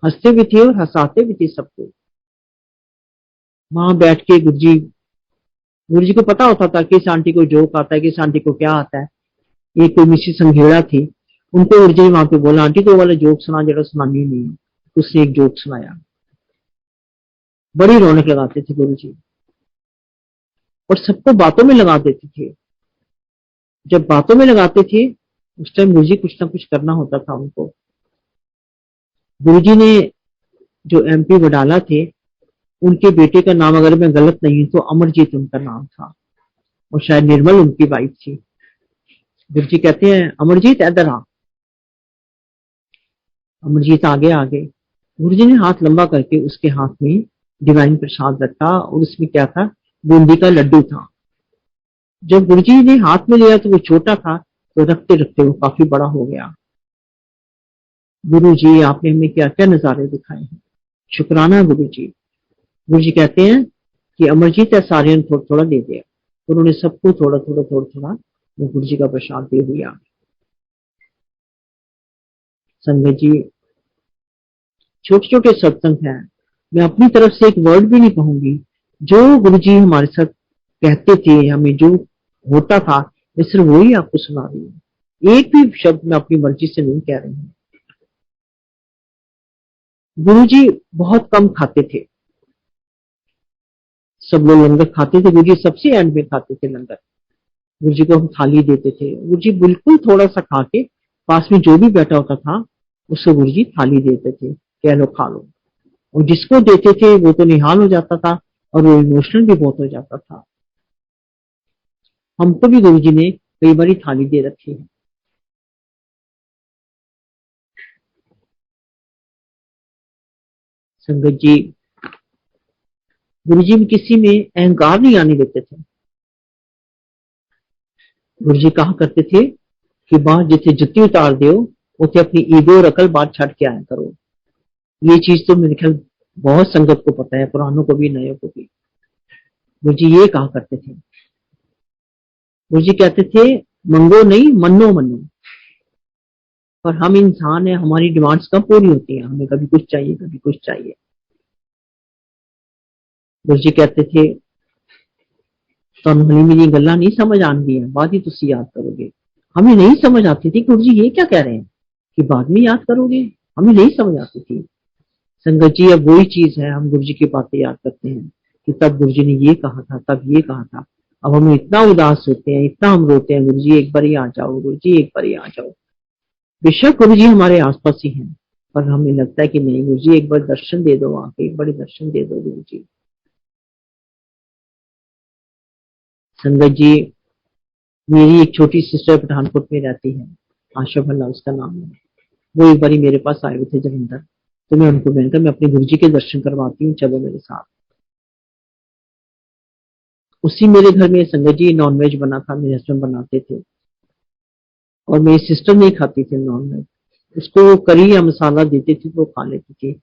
[SPEAKER 1] हंसते भी थे और हंसाते भी थे सबको। वहां बैठ के गुरुजी को पता होता था कि इस आंटी को जोक आता है, कि इस आंटी को क्या आता है। एक कोई मिसी संघेड़ा थी, उनको गुरुजी ने वहां पे बोला, आंटी तो वाला जोक सुना जरा, सुनानी नहीं है। उसने एक जोक सुनाया, बड़ी रौनक लगाते थे गुरुजी और सबको बातों में लगा देते थे। जब बातों में लगाते थे उस टाइम गुरुजी कुछ ना कुछ करना होता था उनको। गुरुजी ने जो एमपी वडाला थे, उनके बेटे का नाम अगर मैं गलत नहीं हूं तो अमरजीत उनका नाम था, और शायद निर्मल उनकी वाइफ थी। गुरुजी कहते हैं, अमरजीत इधर आ। अमरजीत आगे आगे। गुरुजी ने हाथ लंबा करके उसके हाथ में डिवाइन प्रसाद रखा, और उसमें क्या था, बूंदी का लड्डू था। जब गुरुजी ने हाथ में लिया तो वो छोटा था, तो रखते रखते वो काफी बड़ा हो गया। गुरुजी आपने हमें क्या क्या नजारे दिखाए हैं, शुक्राना गुरुजी। गुरुजी कहते हैं कि अमरजीत है, सारे थोड़ा थोड़ा दे दिया। उन्होंने सबको थोड़ा थोड़ा थोड़ा थोड़ा वो गुरुजी का प्रसाद दे दिया। संगत जी, छोटे छोटे सत्संग हैं, मैं अपनी तरफ से एक वर्ड भी नहीं कहूंगी। जो गुरुजी हमारे साथ कहते थे, हमें जो होता था, मैं सिर्फ वही आपको सुना रही हूँ। एक भी शब्द मैं अपनी मर्जी से नहीं कह रही हूँ। गुरुजी बहुत कम खाते थे, सब लोग लंगर खाते थे, गुरुजी सबसे एंड में खाते थे लंगर। गुरुजी को हम थाली देते थे, गुरुजी बिल्कुल थोड़ा सा खा के पास में जो भी बैठा होता था उसको गुरुजी थाली देते थे, कह लो खा लो। और जिसको देते थे वो तो निहाल हो जाता था, और वो इमोशनल भी बहुत हो जाता था। हमको भी गुरुजी ने कई बार थाली दे रखी है। संगत जी, गुरुजी भी किसी में अहंकार नहीं आने देते थे। गुरुजी कहा करते थे कि बाहर जिथे जुत्ती उतार दो, उसे अपनी ईगो और अकल बात छड़ के आया करो। ये चीज तो मेरे ख्याल बहुत संगत को पता है, पुरानों को भी नए को भी। गुरुजी ये कहा करते थे। गुरुजी कहते थे, मंगो नहीं मनो मनो। पर हम इंसान है, हमारी डिमांड्स कब पूरी होती है, हमें कभी कुछ चाहिए कभी कुछ चाहिए। गुरुजी कहते थे, ਤੁਹਾਨੂੰ मेरी गल्लां नहीं समझ आंदियां, बाद ही तुसी याद करोगे। हमें नहीं समझ आती थी गुरुजी ये क्या कह रहे हैं कि बाद में याद करोगे, हमें नहीं समझ आती थी। संगत जी, अब वही चीज है, हम गुरुजी की बातें याद करते हैं कि तब गुरुजी ने ये कहा था, तब ये कहा था। अब हम इतना उदास होते हैं, इतना हम रोते हैं, गुरुजी एक बार ही आ जाओ, गुरुजी एक बार ही आ जाओ। बेशक गुरुजी हमारे आसपास ही हैं, पर हमें लगता है कि नहीं, गुरुजी एक बार दर्शन दे दो, आके एक बार दर्शन दे दो गुरुजी। संगत जी, मेरी एक छोटी सिस्टर पठानकोट में रहती है, आशा भल्ला उसका नाम है। वो एक बारी मेरे पास आए हुए थे जलंधर, तो मैं उनको मैंने कहा मैं अपने गुरुजी के दर्शन करवाती हूँ, चलो मेरे साथ। उसी मेरे घर में संगत जी नॉनवेज बना था, मेरे हस्बैंड बनाते थे, और मेरी सिस्टर नहीं खाती थी नॉनवेज। उसको वो करी या मसाला देते थे तो वो खा लेती थी।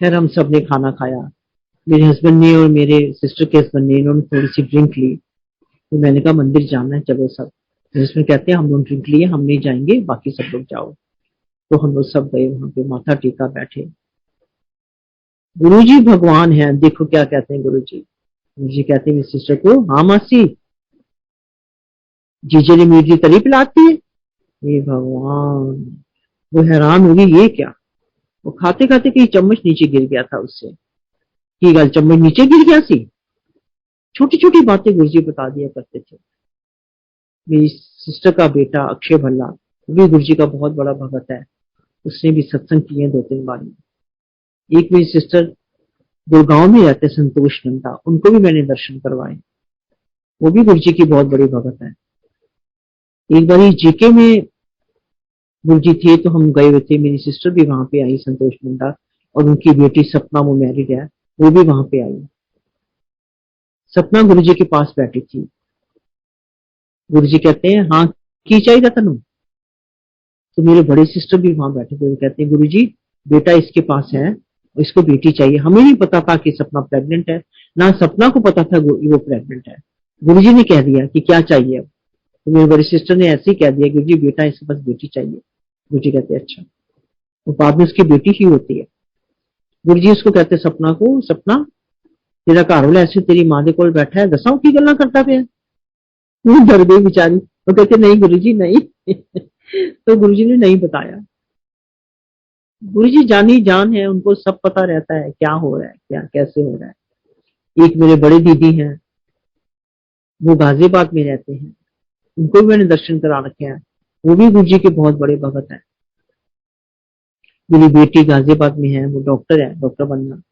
[SPEAKER 1] फिर हम सब ने खाना खाया, मेरे हस्बैंड ने और मेरे सिस्टर के हस्बैंड ने, इन्होंने थोड़ी सी ड्रिंक ली। तो मैंने कहा मंदिर जाना है, चलो सब। जिसमें कहते हैं हम लोग ड्रिंक लिए, हम नहीं जाएंगे, बाकी सब लोग जाओ। तो हम लोग सब गए वहां पे, माथा टेका, बैठे। गुरुजी भगवान है, देखो क्या कहते हैं गुरुजी। गुरुजी कहते हैं मेरी सिस्टर को, हाँ मासी, जीजे ने मीट की तरी पिलाती है। ये भगवान, वो हैरान होगी ये क्या। वो खाते खाते कहीं चम्मच नीचे गिर गया था उससे, की गल चम्मच नीचे गिर गया सी। छोटी छोटी बातें गुरुजी बता दिया करते थे। मेरी सिस्टर का बेटा अक्षय भल्ला, वो भी गुरुजी का बहुत बड़ा भगत है, उसने भी सत्संग किए 2-3 बार। एक मेरी सिस्टर गुड़गांव में रहते, संतोष नंदा, उनको भी मैंने दर्शन करवाए, वो भी गुरुजी की बहुत बड़ी भगत है। एक बार जीके में गुरुजी थे तो हम गए हुए थे, मेरी सिस्टर भी वहां पे आई, संतोष नंदा, और उनकी बेटी सपना, वो मैरिड है, वो भी वहां पे आई। सपना गुरुजी के पास बैठी थी। गुरुजी कहते हैं, हाँ की चाहिए तेन। तो मेरे बड़े सिस्टर भी वहां बैठे थे, वो कहते हैं गुरुजी बेटा इसके पास है, इसको बेटी चाहिए। हमें नहीं पता था कि सपना प्रेग्नेंट है, ना सपना को पता था वो प्रेग्नेंट है। गुरुजी ने कह दिया कि क्या चाहिए। तो मेरी बड़ी सिस्टर ने ऐसे ही कह दिया, गुरु जी बेटा इसके पास बेटी चाहिए। गुरु जी कहते अच्छा, तो बाद में उसकी बेटी ही होती है। गुरु जी उसको कहते सपना को, सपना तेरा घर वाला ऐसे तेरी मां के कोल बैठा है, दसाओ की गल्ला करता पे। वो डर गई बेचारी, वो कहते नहीं गुरु जी नहीं। तो गुरु जी ने नहीं बताया। गुरु जी जानी जान है, उनको सब पता रहता है क्या हो रहा है, क्या कैसे हो रहा है। एक मेरे बड़े दीदी हैं, वो गाजियाबाद में रहते हैं, उनको भी मैंने दर्शन करा रखे हैं। वो भी गुरु जी के बहुत बड़े भगत हैं। मेरी बेटी गाजियाबाद में है, वो डॉक्टर है, डॉक्टर बनना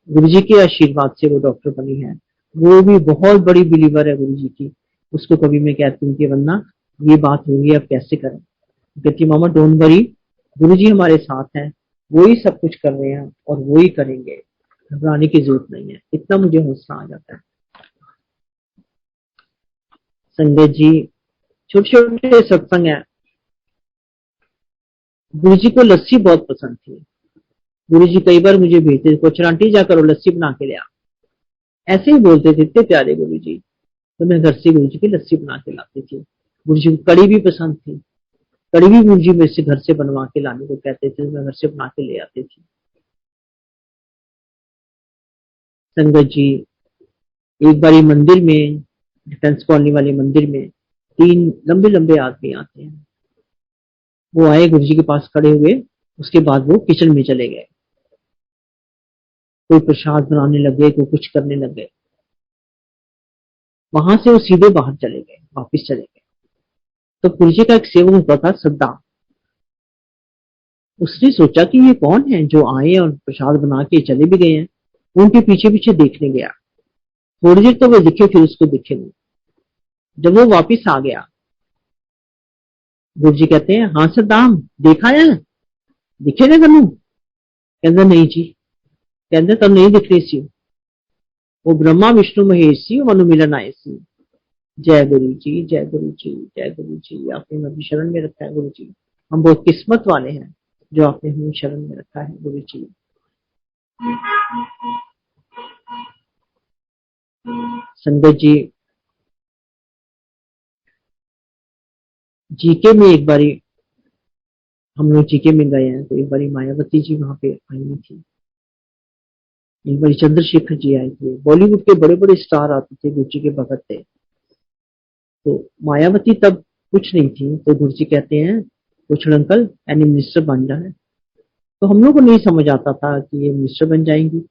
[SPEAKER 1] गुरु जी के आशीर्वाद से वो डॉक्टर बनी है। वो भी बहुत बड़ी बिलीवर है गुरु जी की। उसको कभी मैं कहती हूँ कि वन्ना ये बात होगी, अब कैसे करें। कहती मामा डोंट वरी, गुरु जी हमारे साथ हैं, वो ही सब कुछ कर रहे हैं और वो ही करेंगे, घबराने की जरूरत नहीं है। इतना मुझे हौसला आ जाता है। संगत जी छोटे छोटे सत्संग है। गुरु जी को लस्सी बहुत पसंद थी। गुरु जी कई बार मुझे भेजते, कोचर आंटी जाकर लस्सी बना के ले आ, ऐसे ही बोलते थे, इतने प्यारे गुरु जी। तो मैं घर से गुरु जी की लस्सी बना के लाती थी। गुरु जी को कड़ी भी पसंद थी, कड़ी भी गुरु जी मेरे से घर से बनवा के लाने को कहते थे, मैं घर से बना के ले आती थी। संगत जी एक बारी मंदिर में, डिफेंस कॉलोनी वाले मंदिर में 3 लंबे लंबे आदमी आते हैं। वो आए गुरु जी के पास खड़े हुए, उसके बाद वो किचन में चले गए। कोई प्रसाद बनाने लगे, कोई कुछ करने लगे। वहां से वो सीधे बाहर चले गए, वापिस चले गए। तो गुरु जी का एक सेवक होता था सद्दाम, उसने सोचा कि ये कौन है जो आए और प्रसाद बना के चले भी गए हैं। उनके पीछे पीछे देखने गया, थोड़ी देर तो वो दिखे, फिर उसको दिखे नहीं। जब वो वापिस आ गया, गुरु जी कहते हैं हाँ सद्दाम देखा है, दिखे ना तनु? कहता नहीं जी। कहते तब नहीं दिख रही सी, वो ब्रह्मा विष्णु महेश सी मनु मिलन आए सी। जय गुरु जी, जय गुरु जी, जय गुरु जी। आपने हमें शरण में रखा है गुरु जी, हम बहुत किस्मत वाले हैं जो आपने हमें शरण में रखा है गुरु जी। संगत जी जीके में एक बारी हम लोग जीके में गए हैं, तो एक बारी मायावती जी वहां पे आई हुई थी, एक बारी चंद्रशेखर जी आए थे। बॉलीवुड के बड़े बड़े स्टार आते थे, गुरु जी के भगत थे। तो मायावती तब कुछ नहीं थी, तो गुरु जी कहते हैं कुछ अंकल एनी मिनिस्टर बन जाए। तो हम लोग को नहीं समझ आता था कि ये मिनिस्टर बन जाएंगी,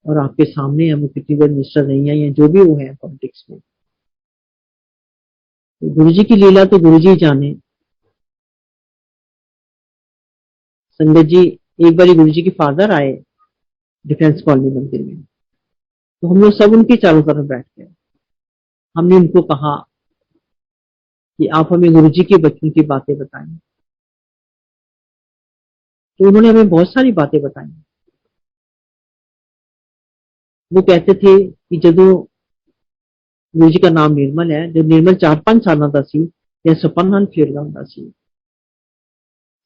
[SPEAKER 1] और आपके सामने है वो कितनी बार मिनिस्टर नहीं आई है, जो भी वो है पॉलिटिक्स में। तो गुरु जी की लीला तो गुरु जी जाने। संगत जी एक बार गुरु जी के फादर आए डिफेंस कॉलोनी मंदिर में, तो हम लोग सब उनके चारों तरफ बैठ गए। हमने उनको कहा कि आप हमें गुरु जी के बचपन की बातें बताएं। तो उन्होंने हमें बहुत सारी बातें बताई। वो कहते थे कि जदों गुरु जी का नाम निर्मल है, जब निर्मल 4-5 साल का सी, या सपन नाल खेलता होंदा सी।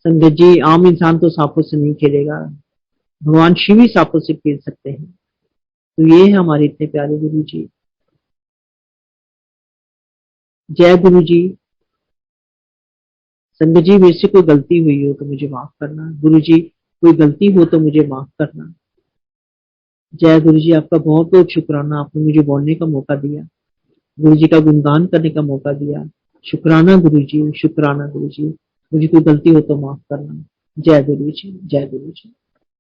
[SPEAKER 1] संगत जी आम इंसान तो सांपों से नहीं खेलेगा, भगवान शिव ही सांपों से खेल सकते हैं। तो ये है हमारे इतने प्यारे गुरु जी। जय गुरु जी। संगत जी मेरे से कोई गलती हुई हो तो मुझे माफ करना। गुरु जी कोई गलती हो तो मुझे माफ करना। जय गुरु जी, आपका बहुत बहुत शुक्राना, आपने मुझे बोलने का मौका दिया, गुरु जी का गुणगान करने का मौका दिया। शुक्राना गुरु जी, शुक्राना गुरु जी। मुझे कोई गलती हो तो माफ करना। जय गुरु जी, जय गुरु जी।